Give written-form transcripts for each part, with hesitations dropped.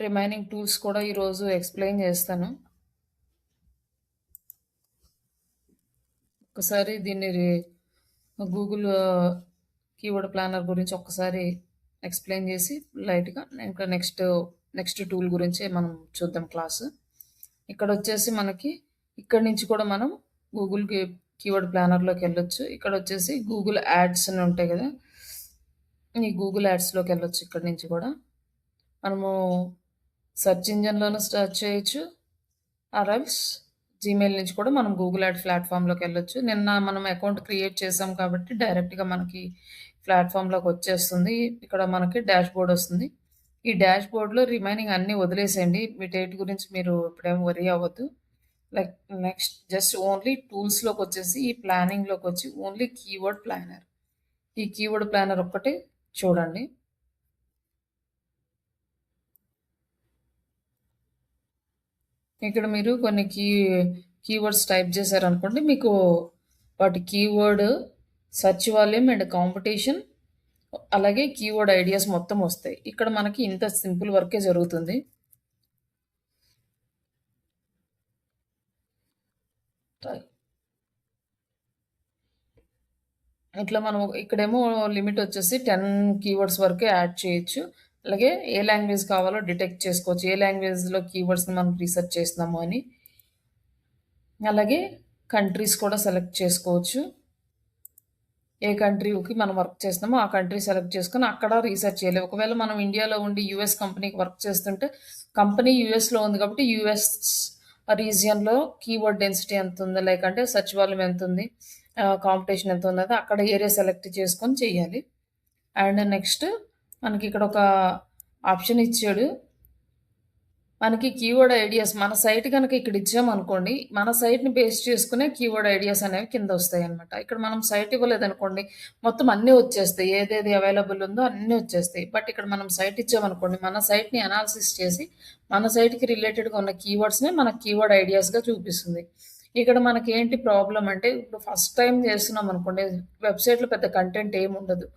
Remaining tools కూడా ఈరోజు explain చేస్తాను. ఒకసారి దీన్ని గూగుల్ కీవర్డ్ ప్లానర్ గురించి ఒక్కసారి ఎక్స్ప్లెయిన్ చేసి లైట్గా ఇంకా నెక్స్ట్ టూల్ గురించి మనం చూద్దాం క్లాసు. ఇక్కడ వచ్చేసి మనకి ఇక్కడ నుంచి కూడా మనం గూగుల్ కీవర్డ్ ప్లానర్లోకి వెళ్ళొచ్చు. ఇక్కడ వచ్చేసి గూగుల్ యాడ్స్ అని ఉంటాయి కదా, ఈ గూగుల్ యాడ్స్లోకి వెళ్ళొచ్చు. ఇక్కడ నుంచి కూడా మనము సెర్చ్ ఇంజన్లోనూ స్టార్ట్ చేయొచ్చు, ఆర్ఎల్స్ జీమెయిల్ నుంచి కూడా మనం గూగుల్ యాడ్ ప్లాట్ఫామ్లోకి వెళ్ళొచ్చు. నిన్న మనం అకౌంట్ క్రియేట్ చేసాం కాబట్టి డైరెక్ట్గా మనకి ప్లాట్ఫామ్లోకి వచ్చేస్తుంది. ఇక్కడ మనకి డాష్ బోర్డ్ వస్తుంది. ఈ డాష్ బోర్డ్లో రిమైనింగ్ అన్నీ వదిలేసేయండి. వీటేటి గురించి మీరు ఇప్పుడేం వరీ అవ్వద్దు. లైక్ నెక్స్ట్ జస్ట్ ఓన్లీ టూల్స్లోకి వచ్చేసి ఈ ప్లానింగ్లోకి వచ్చి ఓన్లీ కీవర్డ్ ప్లానర్, ఈ కీవర్డ్ ప్లానర్ ఒక్కటే చూడండి. ఇక్కడ మీరు కొన్ని కీవర్డ్స్ టైప్ చేశారనుకోండి, మీకు వాటి keyword search volume and competition అలాగే కీవర్డ్ ఐడియాస్ మొత్తం వస్తాయి. ఇక్కడ మనకి ఇంత సింపుల్ వర్కే జరుగుతుంది. ఇట్లా మనం ఇక్కడేమో లిమిట్ వచ్చేసి 10 కీవర్డ్స్ వరకే యాడ్ చేయొచ్చు. అలాగే ఏ లాంగ్వేజ్ కావాలో డిటెక్ట్ చేసుకోవచ్చు, ఏ లాంగ్వేజ్లో కీవర్డ్స్ని మనం రీసెర్చ్ చేస్తున్నాము అని. అలాగే కంట్రీస్ కూడా సెలెక్ట్ చేసుకోవచ్చు. ఏ కంట్రీకి మనం వర్క్ చేస్తున్నామో ఆ కంట్రీ సెలెక్ట్ చేసుకొని అక్కడ రీసెర్చ్ చేయాలి. ఒకవేళ మనం ఇండియాలో ఉండి యూఎస్ కంపెనీకి వర్క్ చేస్తుంటే కంపెనీ యూఎస్లో ఉంది కాబట్టి యూఎస్ రీజియన్లో కీవర్డ్ డెన్సిటీ ఎంత ఉంది, లైక్ అంటే సెర్చ్ వాల్యూమ్ ఎంత ఉంది, కాంపిటీషన్ ఎంత ఉంది, అక్కడ ఏరియా సెలెక్ట్ చేసుకొని చేయాలి. అండ్ నెక్స్ట్ మనకి ఇక్కడ ఒక ఆప్షన్ ఇచ్చాడు, మనకి కీవర్డ్ ఐడియాస్ మన సైట్ కనుక ఇక్కడ ఇచ్చామనుకోండి, మన సైట్ని బేస్ చేసుకునే కీవర్డ్ ఐడియాస్ అనేవి కింద వస్తాయి అనమాట. ఇక్కడ మనం సైట్ ఇవ్వలేదనుకోండి, మొత్తం అన్నీ వచ్చేస్తాయి, ఏదేది అవైలబుల్ ఉందో అన్నీ వచ్చేస్తాయి. బట్ ఇక్కడ మనం సైట్ ఇచ్చామనుకోండి, మన సైట్ని అనాలిసిస్ చేసి మన సైట్కి రిలేటెడ్గా ఉన్న కీవర్డ్స్ని మన కీవర్డ్ ఐడియాస్గా చూపిస్తుంది. ఇక్కడ మనకి ఏంటి ప్రాబ్లం అంటే, ఇప్పుడు ఫస్ట్ టైం చేస్తున్నాం అనుకోండి, వెబ్సైట్లో పెద్ద కంటెంట్ ఏమి ఉండదు.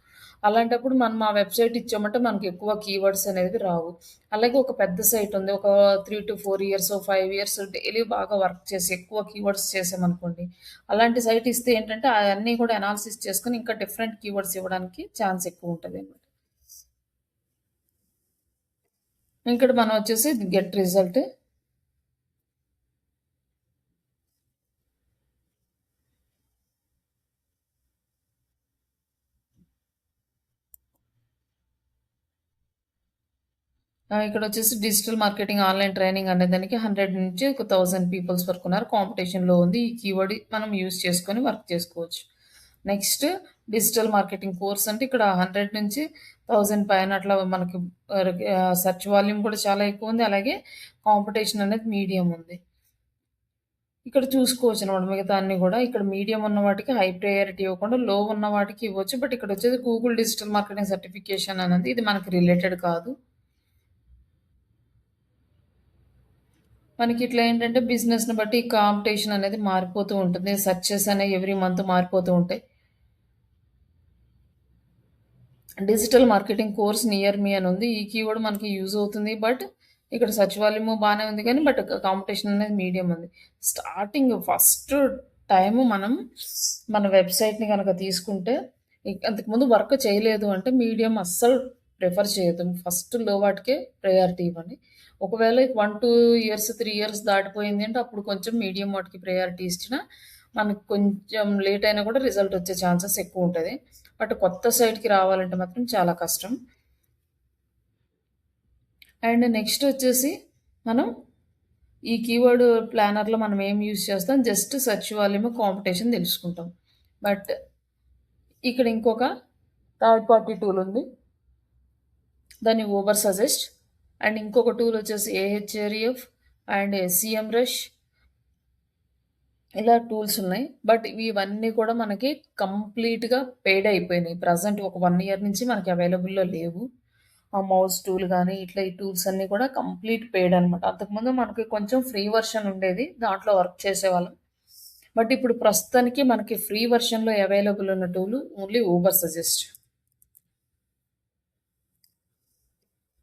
అలాంటప్పుడు మనం ఆ వెబ్సైట్ ఇచ్చామంటే మనకి ఎక్కువ కీవర్డ్స్ అనేవి రావు. అలాగే ఒక పెద్ద సైట్ ఉంది, ఒక 3 to 4 ఇయర్స్ 5 ఇయర్స్ డైలీ బాగా వర్క్ చేసి ఎక్కువ కీవర్డ్స్ చేసామనుకోండి, అలాంటి సైట్ ఇస్తే ఏంటంటే అవన్నీ కూడా అనాలిసిస్ చేసుకొని ఇంకా డిఫరెంట్ కీవర్డ్స్ ఇవ్వడానికి ఛాన్స్ ఎక్కువ ఉంటుంది అన్నమాట. ఇక్కడ మనం వచ్చేసి గెట్ రిజల్ట్, ఇక్కడ వచ్చేసి డిజిటల్ మార్కెటింగ్ ఆన్లైన్ ట్రైనింగ్ అనే దానికి 100 నుంచి 1000 పీపుల్స్ వరకు ఉన్నారు, కాంపిటీషన్లో ఉంది. ఈ కీవర్డ్ మనం యూజ్ చేసుకొని వర్క్ చేసుకోవచ్చు. నెక్స్ట్ డిజిటల్ మార్కెటింగ్ కోర్స్ అంటే ఇక్కడ 100 నుంచి 1000 పైన అట్లా మనకి సెర్చ్ వాల్యూమ్ కూడా చాలా ఎక్కువ ఉంది, అలాగే కాంపిటీషన్ అనేది మీడియం ఉంది. ఇక్కడ చూసుకోవచ్చు అనమాట మిగతా అన్ని కూడా. ఇక్కడ మీడియం ఉన్న వాటికి హై ప్రయారిటీ ఇవ్వకుండా లో ఉన్న వాటికి ఇవ్వచ్చు. బట్ ఇక్కడ వచ్చేసి గూగుల్ డిజిటల్ మార్కెటింగ్ సర్టిఫికేషన్ అనేది ఇది మనకి రిలేటెడ్ కాదు. మనకి ఇట్లా ఏంటంటే బిజినెస్ని బట్టి కాంపిటీషన్ అనేది మారిపోతూ ఉంటుంది, సర్చెస్ అనేవి ఎవ్రీ మంత్ మారిపోతూ ఉంటాయి. డిజిటల్ మార్కెటింగ్ కోర్స్ నియర్ మీ అని ఉంది, ఈ కీవర్డ్ మనకి యూజ్ అవుతుంది. బట్ ఇక్కడ సర్చ్ వాల్యూమ్ బాగానే ఉంది కానీ బట్ కాంపిటీషన్ అనేది మీడియం ఉంది. స్టార్టింగ్ ఫస్ట్ టైము మనం మన వెబ్సైట్ని కనుక తీసుకుంటే అంతకుముందు వర్క్ చేయలేదు అంటే మీడియం అస్సలు ప్రిఫర్ చేయదు, ఫస్ట్ లో వాటికే ప్రయారిటీ ఇవ్వండి. ఒకవేళ 1-2 ఇయర్స్ 3 ఇయర్స్ దాటిపోయింది అంటే అప్పుడు కొంచెం మీడియం వాటికి ప్రయారిటీ ఇచ్చినా మనకు కొంచెం లేట్ అయినా కూడా రిజల్ట్ వచ్చే ఛాన్సెస్ ఎక్కువ ఉంటుంది. బట్ కొత్త సైట్కి రావాలంటే మాత్రం చాలా కష్టం. అండ్ నెక్స్ట్ వచ్చేసి మనం ఈ కీవర్డ్ ప్లానర్లో మనం ఏం యూజ్ చేస్తాం, జస్ట్ సెర్చ్ వాల్యూమ్ కాంపిటీషన్ తెలుసుకుంటాం. బట్ ఇక్కడ ఇంకొక థర్డ్ పార్టీ టూల్ ఉంది, దాన్ని ఓవర్ సజెస్ట్. అండ్ ఇంకొక టూల్ వచ్చేసి ఏహెచ్ఆర్ఎఫ్ అండ్ ఎస్సిఎం రష్, ఇలా టూల్స్ ఉన్నాయి. బట్ ఇవన్నీ కూడా మనకి కంప్లీట్గా పెయిడ్ అయిపోయినాయి. ప్రజెంట్ ఒక 1 ఇయర్ నుంచి మనకి అవైలబుల్లో లేవు. ఆ మౌస్ టూల్ కానీ ఇట్లా ఈ టూల్స్ అన్నీ కూడా కంప్లీట్ పెయిడ్ అనమాట. అంతకుముందు మనకి కొంచెం ఫ్రీ వర్షన్ ఉండేది, దాంట్లో వర్క్ చేసేవాళ్ళం. బట్ ఇప్పుడు ప్రస్తుతానికి మనకి ఫ్రీ వర్షన్లో అవైలబుల్ ఉన్న టూల్ ఓన్లీ ఓవర్ సజెస్ట్.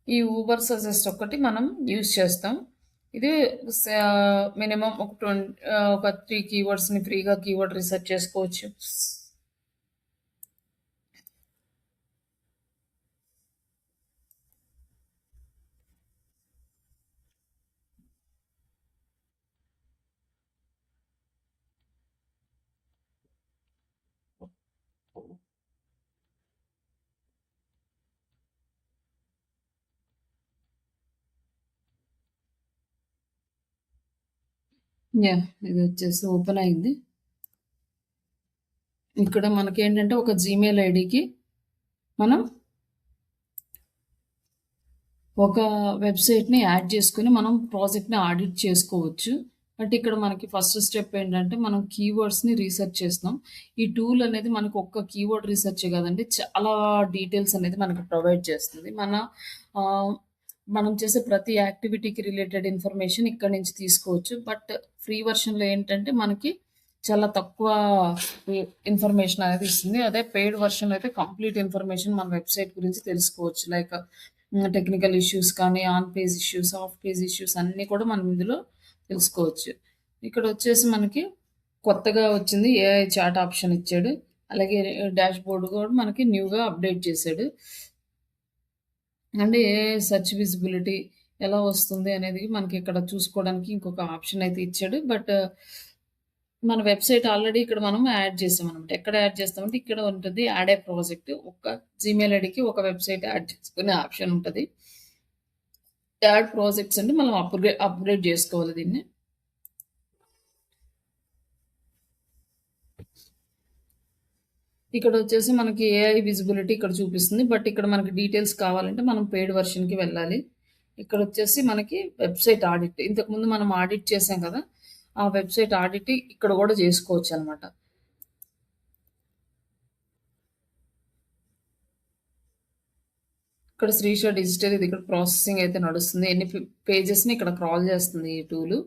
ఈ ఊబర్ సజెస్ట్ ఒక్కటి మనం యూజ్ చేస్తాం. ఇది మినిమమ్ ఒక 3 కీవర్డ్స్‌ని ఫ్రీగా కీవర్డ్ రిసర్చ్ చేసుకోవచ్చు. యాహ్! ఇది వచ్చేసి ఓపెన్ అయింది. ఇక్కడ మనకేంటంటే ఒక జీమెయిల్ ఐడీకి మనం ఒక వెబ్‌సైట్‌ని యాడ్ చేసుకొని మనం ప్రాజెక్ట్‌ని ఆడిట్ చేసుకోవచ్చు. బట్ ఇక్కడ మనకి ఫస్ట్ స్టెప్ ఏంటంటే మనం కీవర్డ్స్‌ని రీసెర్చ్ చేస్తున్నాం. ఈ టూల్ అనేది మనకు ఒక్క కీవర్డ్ రిసర్చే కాదండి. చాలా డీటెయిల్స్ అనేది మనకు ప్రొవైడ్ చేస్తుంది. ఆహ్, మనం చేసే ప్రతి యాక్టివిటీకి రిలేటెడ్ ఇన్ఫర్మేషన్ ఇక్కడి నుంచి తీసుకోవచ్చు. బట్ ఫ్రీ వెర్షన్‌లో ఏంటంటే మనకి చాలా తక్కువ ఇన్ఫర్మేషన్ అనేది ఇస్తుంది. అదే పెయిడ్ వెర్షన్‌లో అయితే కంప్లీట్ ఇన్ఫర్మేషన్ మన వెబ్‌సైట్ గురించి తెలుసుకోవచ్చు. లైక్ టెక్నికల్ ఇష్యూస్ కానీ, on page issues, of page issues అన్నీ కూడా మనం ఇందులో తెలుసుకోవచ్చు. ఇక్కడొచ్చేసి మనకి కొత్తగా వచ్చింది ఏఐ చాట్ ఆప్షన్ ఇచ్చాడు. అలాగే డాష్‌బోర్డ్ కూడా మనకి న్యూగా అప్‌డేట్ చేశాడు. అంటే ఏఐ సెర్చ్ విజిబిలిటీ ఎలా వస్తుంది అనేది మనకి ఇక్కడ చూసుకోవడానికి ఇంకొక ఆప్షన్ అయితే ఇచ్చాడు. బట్ మన వెబ్‌సైట్ ఆల్రెడీ ఇక్కడ మనం యాడ్ చేసామనమాట. ఎక్కడ యాడ్ చేస్తామంటే ఇక్కడ ఉంటది యాడ్ ఏ ప్రాజెక్ట్. ఒక జీమెయిల్ ఐడీకి ఒక వెబ్‌సైట్ యాడ్ చేసుకునే ఆప్షన్ ఉంటది. యాడ్ ప్రాజెక్ట్స్ అంటే మనం అప్‌గ్రేడ్ జేసుకోవాలి దీన్ని. ఇక్కడొచ్చేసి మనకి ఏఐ విజిబిలిటీ ఇక్కడ చూపిస్తుంది. బట్ ఇక్కడ మనకి డీటెయిల్స్ కావాలంటే మనం పెయిడ్ వెర్షన్‌కి వెళ్ళాలి. ఇక్కడొచ్చేసి మనకి వెబ్‌సైట్ ఆడిట్. ఇంతకుముందు మనం ఆడిట్ చేసాం కదా! ఆ వెబ్‌సైట్ ఆడిట్ ఇక్కడ గూడా జేసుకోవచ్చనమాట. ఇక్కడ శ్రీష డిజిటల్ ఇది ఇక్కడ ప్రాసెసింగ్ అయితే నడుస్తుంది. ఎన్ని పేజెస్‌ని ఇక్కడ క్రాల్ చేస్తుంది ఈ టూలు.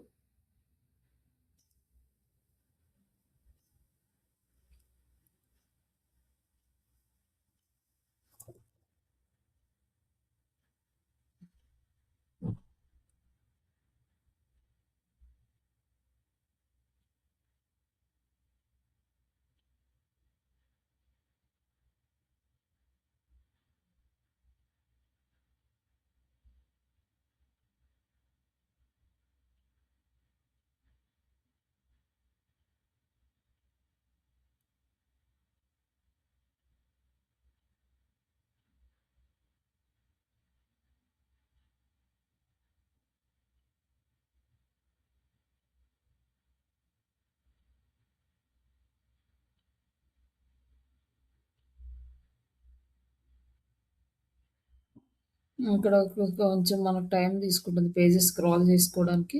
ఇక్కడ కొంచెం మనకు టైం తీసుకుంటుంది పేజెస్ స్క్రాల్ చేసుకోవడానికి.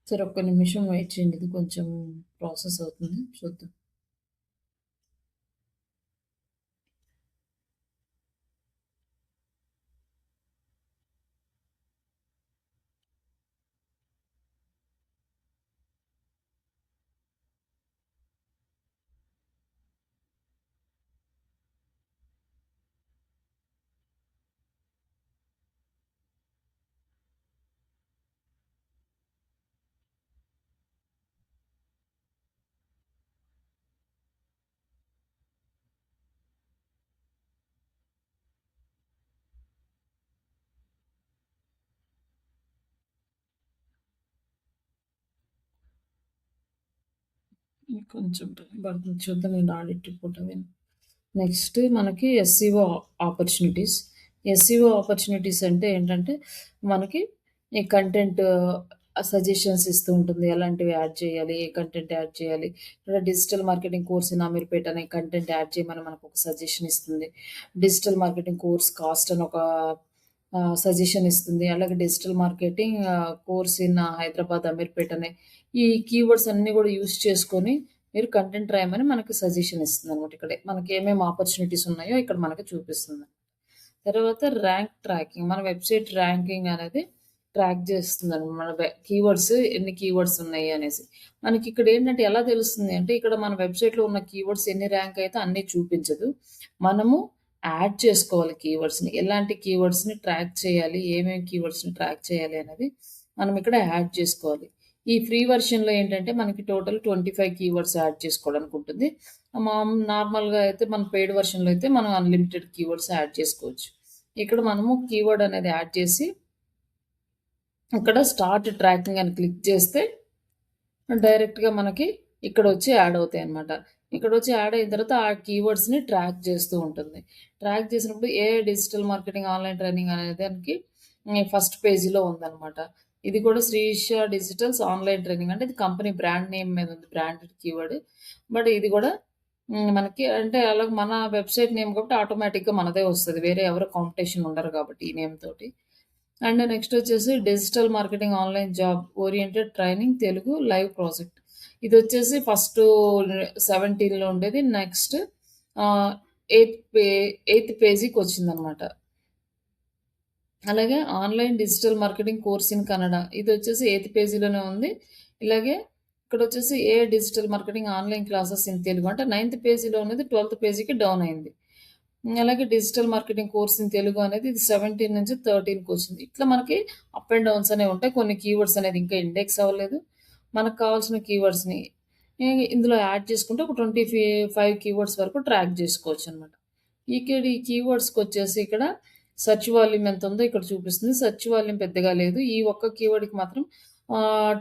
సరే ఒక్క నిమిషం వెయిట్ చేయండి. ఇది కొంచెం ప్రాసెస్ అవుతుంది. చూద్దాం. కొంచెం టైం పడుతుంది. చూద్దాం నేను ఆడిట్ రిపోర్ట్ అవి. నెక్స్ట్ మనకి ఎస్సీఓ ఆపర్చునిటీస్. ఎస్సీఓ ఆపర్చునిటీస్ అంటే ఏంటంటే మనకి ఈ కంటెంట్ సజెషన్స్ ఇస్తూ ఉంటుంది. ఎలాంటివి యాడ్ చేయాలి? ఏ కంటెంట్ యాడ్ చేయాలి? ఇక్కడ digital marketing course in Ameerpet అనే కంటెంట్ యాడ్ చేయమని మనకొక సజెషన్ ఇస్తుంది. డిజిటల్ మార్కెటింగ్ కోర్స్ కాస్ట్ అని ఒక సజెషన్ ఇస్తుంది. అలాగే digital marketing course in Hyderabad, Ameerpet అనే ఈ కీవర్డ్స్ అన్నీ గూడా యూజ్ చేసుకొని మీరు కంటెంట్ రాయమని మనకి సజెషన్ ఇస్తుందనమాట ఇక్కడే. మనకి ఏమేమి ఆపర్చునిటీస్ ఉన్నాయో ఇక్కడ మనకి చూపిస్తుంది. తర్వాత ర్యాంక్ ట్రాకింగ్. మన వెబ్‌సైట్ ర్యాంకింగ్ అనేది ట్రాక్ జేస్తుందండి. మన కీవర్డ్స్ ఎన్ని కీవర్డ్స్ ఉన్నాయి అనేసి. మనకిక్కడేంటంటే ఎలా తెలుస్తుంది అంటే, ఇక్కడ మన వెబ్‌సైట్‌లో ఉన్న కీవర్డ్స్ ఎన్ని ర్యాంక్ అయితే అన్నీ చూపించదు. మనము యాడ్ చేసుకోవాలి కీవర్డ్స్‌ని. ఎలాంటి కీవర్డ్స్‌ని ట్రాక్ చేయాలి, ఏమేమి కీవర్డ్స్‌ని ట్రాక్ చేయాలి అనేది మనం ఇక్కడ యాడ్ చేసుకోవాలి. ఈ ఫ్రీ వెర్షన్‌లో ఏంటంటే మనకి టోటల్ 25 కీవర్డ్స్ యాడ్ చేసుకోవడానికి ఉంటుంది. నార్మల్‌గా అయితే మన పెయిడ్ వెర్షన్‌లో అయితే మనం అన్‌లిమిటెడ్ కీవర్డ్స్ యాడ్ చేసుకోవచ్చు. ఇక్కడ మనము కీవర్డ్ అనేది యాడ్ చేసి, ఇక్కడ స్టార్ట్ ట్రాకింగ్ అని క్లిక్ చేస్తే డైరెక్ట్‌గా మనకి ఇక్కడొచ్చి యాడ్ అవుతాయన్నమాట. ఇక్కడొచ్చి యాడ్ అయిన తర్వాత ఆ కీవర్డ్స్‌ని ట్రాక్ చేస్తూ ఉంటుంది. ట్రాక్ చేసినప్పుడు డిజిటల్ మార్కెటింగ్ ఆన్‌లైన్ ట్రైనింగ్ అనే దానికి ఫస్ట్ పేజీలో ఉందన్నమాట. ఇది కూడా శ్రీష డిజిటల్స్ ఆన్‌లైన్ ట్రైనింగ్ అంటే ఇది కంపెనీ బ్రాండ్ నేమ్ మీద ఉంది. Branded keyword. బట్ ఇది కూడా మనకి అంటే అలాగే మన వెబ్‌సైట్ నేమ్ కాబట్టి ఆటోమేటిక్‌గా మనదే వస్తది. వేరే ఎవరు కాంపిటీషన్ ఉండరు కాబట్టి ఈ నేమ్ తోటి. అండ్ నెక్స్ట్ వచ్చేసి digital marketing online job oriented training Telugu live project. ఇదొచ్చేసి ఫస్ట్ 17లో ఉండేది. నెక్స్ట్ ఆహ్, ఎయిత్ పే ఎయిత్ పేజీకొచ్చిందనమాట. అలాగే online digital marketing course in Kannada. ఇదొచ్చేసి ఎయిత్ పేజీలోనే ఉంది. ఇలాగే ఇక్కడొచ్చేసి digital marketing online classes in Telugu అంటే నైన్త్ పేజీలో ఉన్నది 12థ్ పేజీకి డౌన్ అయింది. అలాగే digital marketing course in Telugu అనేది ఇది 17 నుంచి 13కొచ్చింది. ఇట్లా మనకి అప్ అండ్ డౌన్స్ అనేవి ఉంటాయి. కొన్ని కీవర్డ్స్ అనేది ఇంకా ఇండెక్స్ అవ్వలేదు. మనకు కావాల్సిన కీవర్డ్స్‌ని ఇందులో యాడ్ చేసుకుంటే ఒక 25 కీవర్డ్స్ వరకు ట్రాక్ చేసుకోవచ్చనమాట. ఈ కీవర్డ్స్‌కొచ్చేసి ఇక్కడ సెర్చ్ వాల్యూమ్ ఎంతుందో ఇక్కడ చూపిస్తుంది. సెర్చ్ వాల్యూమ్ పెద్దగా లేదు. ఈ ఒక్క కీవర్డ్‌కి మాత్రం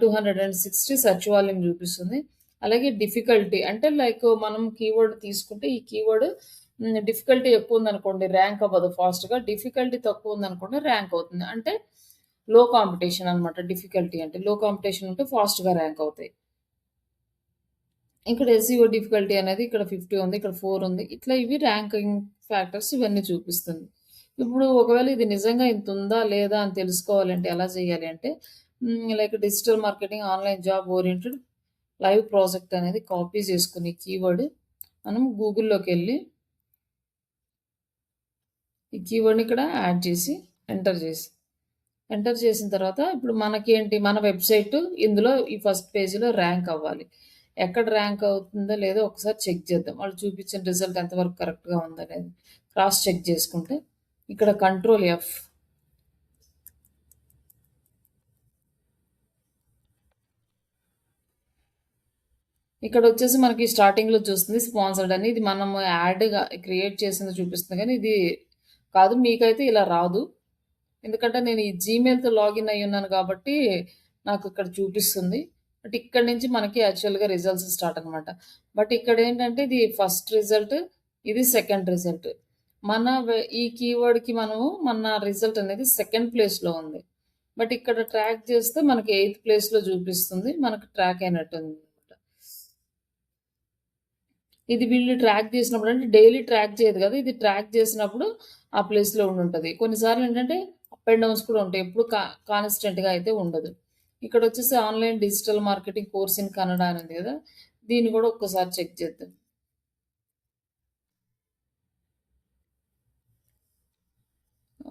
260 సెర్చ్ వాల్యూమ్ చూపిస్తుంది. అలాగే డిఫికల్టీ అంటే లైక్ మనం కీవర్డ్ తీసుకుంటే ఈ కీవర్డ్ డిఫికల్టీ ఎక్కువుందనుకోండి ర్యాంక్ అవ్వదు ఫాస్ట్‌గా. డిఫికల్టీ తక్కువుందనుకోండి ర్యాంక్ అవుతుంది. అంటే లో కాంపిటీషన్ అనమాట డిఫికల్టీ అంటే. లో కాంపిటీషన్ ఉంటే ఫాస్ట్‌గా ర్యాంక్ అవుతాయి. ఇక్కడ ఎస్ఈఓ డిఫికల్టీ అనేది ఇక్కడ 50 ఉంది. ఇక్కడ 4 ఉంది. ఇట్లా ఇవి ర్యాంకింగ్ ఫ్యాక్టర్స్ ఇవన్నీ చూపిస్తుంది. ఇప్పుడు ఒకవేళ ఇది నిజంగా ఇంతుందా? లేదా? అని తెలుసుకోవాలంటే ఎలా చేయాలి అంటే like digital marketing online job oriented live project అనేది కాపీ చేసుకొని కీవర్డ్ మనం గూగుల్‌లోకెళ్ళి ఈ కీవర్డ్‌ని ఇక్కడ యాడ్ చేసి ఎంటర్ చేసి ఎంటర్ చేసిన తర్వాత ఇప్పుడు మనకేంటి మన వెబ్‌సైట్ ఇందులో ఈ ఫస్ట్ పేజీలో ర్యాంక్ అవ్వాలి. ఎక్కడ ర్యాంక్ అవుతుందో లేదో ఒకసారి చెక్ చేద్దాం. వాళ్ళు చూపించిన రిజల్ట్ ఎంతవరకు కరెక్ట్‌గా ఉందనేది క్రాస్ చెక్ చేసుకుంటే ఇక్కడ కంట్రోల్ ఎఫ్ ఇక్కడొచ్చేసి మనకి స్టార్టింగ్‌లో చూస్తుంది స్పాన్సర్డ్ అని. ఇది మనము యాడ్‌గా క్రియేట్ చేసింది చూపిస్తుంది గానీ ఇది కాదు. మీకైతే ఇలా రాదు. ఎందుకంటే నేను ఈ జీమెయిల్‌తో లాగిన్ అయ్యున్నాను కాబట్టి నాకిక్కడ చూపిస్తుంది. బట్ ఇక్కడి నుంచి మనకి యాక్చువల్‌గా రిజల్ట్స్ స్టార్ట్ అనమాట. బట్ ఇక్కడేంటంటే ఇది ఫస్ట్ రిజల్ట్, ఇది సెకండ్ రిజల్ట్. ఈ కీవర్డ్‌కి మనము మన రిజల్ట్ అనేది సెకండ్ ప్లేస్‌లో ఉంది. బట్ ఇక్కడ ట్రాక్ చేస్తే మనకి ఎయిత్ ప్లేస్‌లో చూపిస్తుంది. మనకు ట్రాక్ అయినట్టుందనమాట. ఇది వీళ్ళు ట్రాక్ చేసినప్పుడు అంటే డైలీ ట్రాక్ చేయదు కదా! ఇది ట్రాక్ చేసినప్పుడు ఆ ప్లేస్‌లో ఉండుంటది. కొన్నిసార్లు ఏంటంటే అప్ అండ్ డౌన్స్ కూడా ఉంటాయి. ఎప్పుడు కాన్స్టెంట్‌గా అయితే ఉండదు. ఇక్కడొచ్చేసి online digital marketing course in Kannada అని ఉంది కదా! దీన్ని కూడా ఒక్కసారి చెక్ చేద్దాం.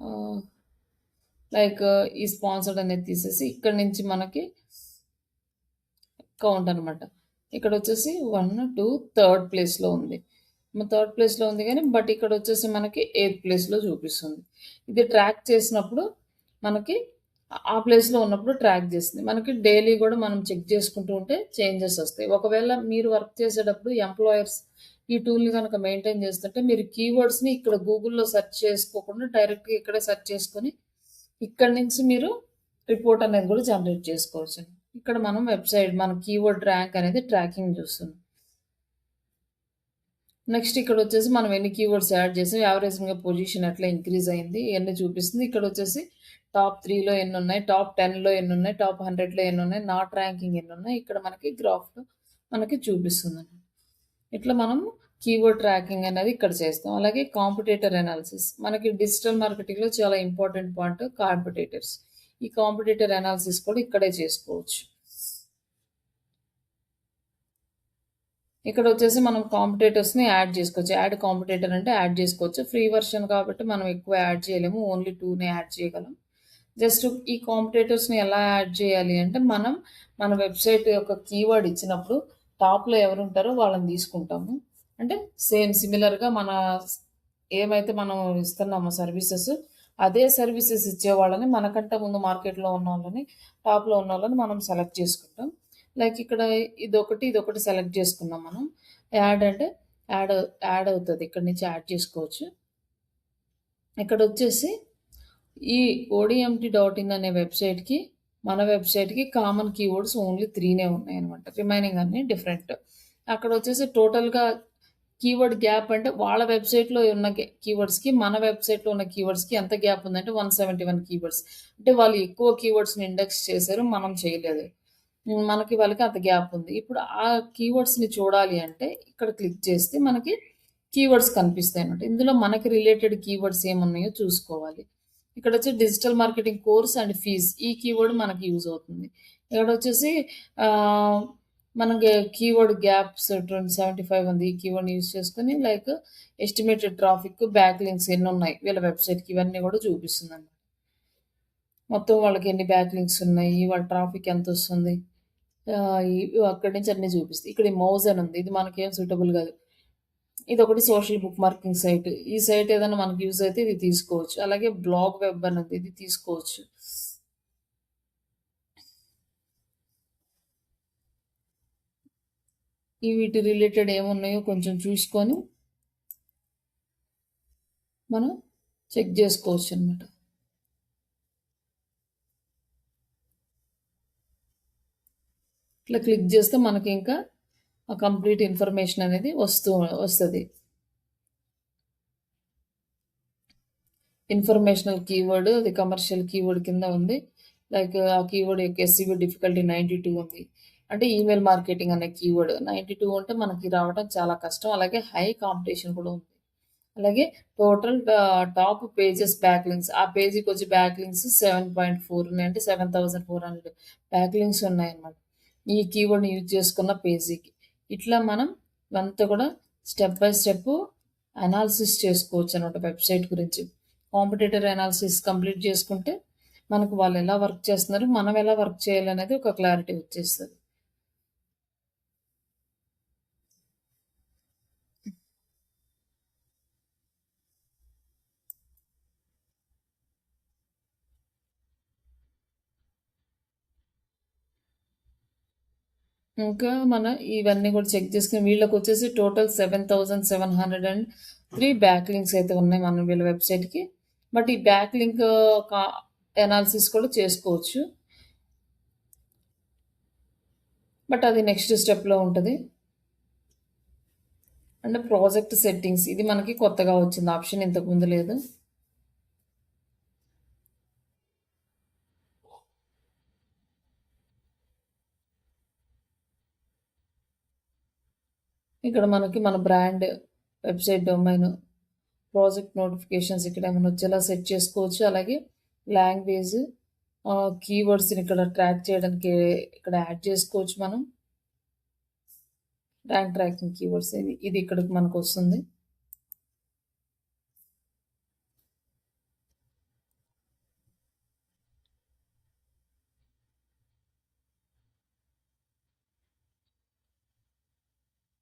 ఆహ్, లైక్ ఈ స్పాన్సర్డ్ అనేది తీసేసి ఇక్కడి నుంచి మనకి కౌంట్ అనమాట. ఇక్కడొచ్చేసి 1, 2 థర్డ్ ప్లేస్‌లో ఉంది. థర్డ్ ప్లేస్‌లో ఉంది గానీ, బట్ ఇక్కడొచ్చేసి మనకి ఎయిత్ ప్లేస్‌లో చూపిస్తుంది. ఇది ట్రాక్ చేసినప్పుడు మనకి ఆ ప్లేస్‌లో ఉన్నప్పుడు ట్రాక్ చేస్తుంది. మనకి డైలీ గూడా మనం చెక్ చేసుకుంటూ ఉంటే చేంజెస్ ఒస్తాయి. ఒకవేళ మీరు వర్క్ చేసేటప్పుడు ఎంప్లాయర్స్ ఈ టూల్‌ని గనక మెయింటైన్ చేస్తుంటే మీరు కీవర్డ్స్‌ని ఇక్కడ గూగుల్‌లో సెర్చ్ చేసుకోకుండా డైరెక్ట్‌గా ఇక్కడే సెర్చ్ చేసుకొని ఇక్కడి నుంచి మీరు రిపోర్ట్ అనేది గూడా జనరేట్ చేసుకోవచ్చండి. ఇక్కడ మనం వెబ్‌సైట్ మన కీవర్డ్ ర్యాంక్ అనేది ట్రాకింగ్ చూస్తున్నాం. నెక్స్ట్ ఇక్కడొచ్చేసి మనం ఎన్ని కీవర్డ్స్ యాడ్ చేసాం, యావరేజింగ్‌గా పొజిషన్ ఎట్లా ఇంక్రీజ్ అయింది ఇయన్నీ చూపిస్తుంది. ఇక్కడొచ్చేసి టాప్ 3లో ఎన్నున్నాయి, టాప్ 10లో ఎన్నున్నాయి, టాప్ 100లో ఎన్నున్నాయి, నాట్ ర్యాంకింగ్ ఎన్నున్నాయి. ఇక్కడ మనకి గ్రాఫ్‌లో మనకి చూపిస్తుందనమాట. ఇట్లా మనం కీవర్డ్ ట్రాకింగ్ అనేది ఇక్కడ చేస్తాం. అలాగే కాంపిటీటర్ అనాలిసిస్. మనకి డిజిటల్ మార్కెటింగ్‌లో చాలా ఇంపార్టెంట్ పాయింట్ కాంపిటీటర్స్. ఈ కాంపిటీటర్ అనాలిసిస్ కూడా ఇక్కడే చేసుకోవచ్చు. ఇక్కడొచ్చేసి మనం కాంపిటీటర్స్‌ని యాడ్ చేసుకోవచ్చు. యాడ్ కాంపిటీటర్ అంటే యాడ్ చేసుకోవచ్చు. ఫ్రీ వెర్షన్ కాబట్టి మనం ఎక్కువ యాడ్ చేయలేము. ఓన్లీ 2నే యాడ్ చేయగలం. జస్ట్ ఈ కాంపిటీటర్స్‌ని ఎలా యాడ్ చేయాలి అంటే, మనం మన వెబ్‌సైట్ యొక్క కీవర్డ్ ఇచ్చినప్పుడు టాప్‌లో ఎవరుంటారో వాళ్ళని తీసుకుంటాము. అంటే సేమ్ సిమిలర్‌గా మన ఏమైతే మనం ఇస్తున్నామో సర్వీసెస్, అదే సర్వీసెస్ ఇచ్చేవాళ్ళని మనకంటే ముందు మార్కెట్‌లో ఉన్నోళ్ళని, టాప్‌లో ఉన్నోళ్ళని మనం సెలెక్ట్ చేసుకుంటాం. లైక్ ఇక్కడ ఇదొకటి సెలెక్ట్ చేసుకున్నాం మనం. యాడ్ అంటే యాడ్ యాడ్ అవుతది. ఇక్కడి నుంచి యాడ్ చేసుకోవచ్చు. ఇక్కడొచ్చేసి ఈ ఓడిఎంటీ డాట్ ఇన్ అనే వెబ్‌సైట్‌కి, మన వెబ్‌సైట్‌కి కామన్ కీవర్డ్స్ ఓన్లీ 3నే ఉన్నాయన్నమాట. రిమైనింగ్ అన్నీ డిఫరెంట్. అక్కడొచ్చేసి టోటల్‌గా కీవర్డ్ గ్యాప్ అంటే వాళ్ళ వెబ్‌సైట్‌లో ఉన్న కీవర్డ్స్‌కి, మన వెబ్‌సైట్‌లో ఉన్న కీవర్డ్స్‌కి ఎంత గ్యాప్ ఉందంటే 171 కీవర్డ్స్. అంటే వాళ్ళు ఎక్కువ కీవర్డ్స్‌ని ఇండెక్స్ చేశారు. మనం చేయలేదు. మనకి వాళ్ళకి అంత గ్యాప్ ఉంది. ఇప్పుడు ఆ కీవర్డ్స్‌ని చూడాలి అంటే ఇక్కడ క్లిక్ చేస్తే మనకి కీవర్డ్స్ కనిపిస్తాయన్నమాట. ఇందులో మనకి రిలేటెడ్ కీవర్డ్స్ ఏమున్నాయో చూసుకోవాలి. ఇక్కడొచ్చి digital marketing course and fees ఈ కీవర్డ్ మనకి యూజ్ అవుతుంది. ఇక్కడొచ్చేసి ఆహ్, మనకి కీవర్డ్ గ్యాప్స్ 75 ఉంది. ఈ కీవర్డ్‌ని యూజ్ చేసుకొని like estimated traffic, back links ఎన్నున్నాయి వీళ్ళ వెబ్‌సైట్‌కి ఇవన్నీ గూడా చూపిస్తుందన్నమాట. మొత్తం వాళ్ళకి ఎన్ని బ్యాక్ లింక్స్ ఉన్నాయి, వాళ్ళ ట్రాఫిక్ ఎంతొస్తుంది, అక్కడి నుంచి అన్నీ చూపిస్తాయి. ఇక్కడ ఈ మౌజ్ అని ఉంది. ఇది మనకేం సూటబుల్ కాదు. ఇదొకటి సోషల్ బుక్ మార్కింగ్ సైట్. ఈ సైట్ ఏదైనా మనకు యూజ్ అయితే ఇది తీసుకోవచ్చు. అలాగే బ్లాగ్ వెబ్ అని ఉంది. ఇది తీసుకోవచ్చు. ఈ వీటి రిలేటెడ్ ఏమున్నాయో కొంచెం చూసుకొని మనం చెక్ చేసుకోవచ్చనమాట. ఇట్లా క్లిక్ చేస్తే మనకి ఇంకా ఆ కంప్లీట్ ఇన్ఫర్మేషన్ అనేది వస్తది. ఇన్ఫర్మేషనల్ కీవర్డ్ అది కమర్షియల్ కీవర్డ్ కింద ఉంది. లైక్ ఆ కీవర్డ్ యొక్క ఎస్‌సివి డిఫికల్టీ 92 ఉంది. అంటే ఈమెయిల్ మార్కెటింగ్ అనే కీవర్డ్ 92 ఉంటే మనకి రావడం చాలా కష్టం. అలాగే హై కాంపిటీషన్ కూడా ఉంది. అలాగే టోటల్ టాప్ పేజెస్ బ్యాక్‌లింక్స్ ఆ పేజీకొచ్చే బ్యాక్‌లింక్స్ 7.4 ఉన్నాయి. అంటే 7400 బ్యాక్‌లింక్స్ ఉన్నాయన్నమాట. ఈ కీవర్డ్‌ని యూజ్ చేసుకున్న పేజీకి. ఇట్లా మనం ఇవంతా కూడా స్టెప్ బై స్టెప్ అనాలిసిస్ చేసుకోవచ్చనమాట వెబ్‌సైట్ గురించి. కాంపిటీటర్ అనాలిసిస్ కంప్లీట్ చేసుకుంటే, మనకు వాళ్ళెలా వర్క్ చేస్తున్నారు, మనం ఎలా వర్క్ చేయాలనేది ఒక క్లారిటీ వచ్చేస్తది. ఇంకా ఇవన్నీ కూడా చెక్ చేసుకొని వీళ్ళకొచ్చేసి టోటల్ 7703 బ్యాక్ లింక్స్ అయితే ఉన్నాయి వీళ్ళ వెబ్‌సైట్‌కి. బట్ ఈ బ్యాక్ లింక్ కా అనాలిసిస్ కూడా చేసుకోవచ్చు. బట్ అది నెక్స్ట్ స్టెప్‌లో ఉంటది. అంటే ప్రాజెక్ట్ సెట్టింగ్స్ ఇది మనకి కొత్తగా వచ్చింది ఆప్షన్ ఇంతకు ముందు లేదు. ఇక్కడ మనకి మన brand, website domain, project notifications ఇక్కడ ఏమైనా వచ్చేలా సెట్ చేసుకోవచ్చు. అలాగే లాంగ్వేజ్, కీవర్డ్స్‌ని ఇక్కడ ట్రాక్ చేయడానికి ఇక్కడ యాడ్ చేసుకోవచ్చు మనం. ర్యాంక్ ట్రాకింగ్ కీవర్డ్స్ ఇది ఇక్కడికి మనకొస్తుంది.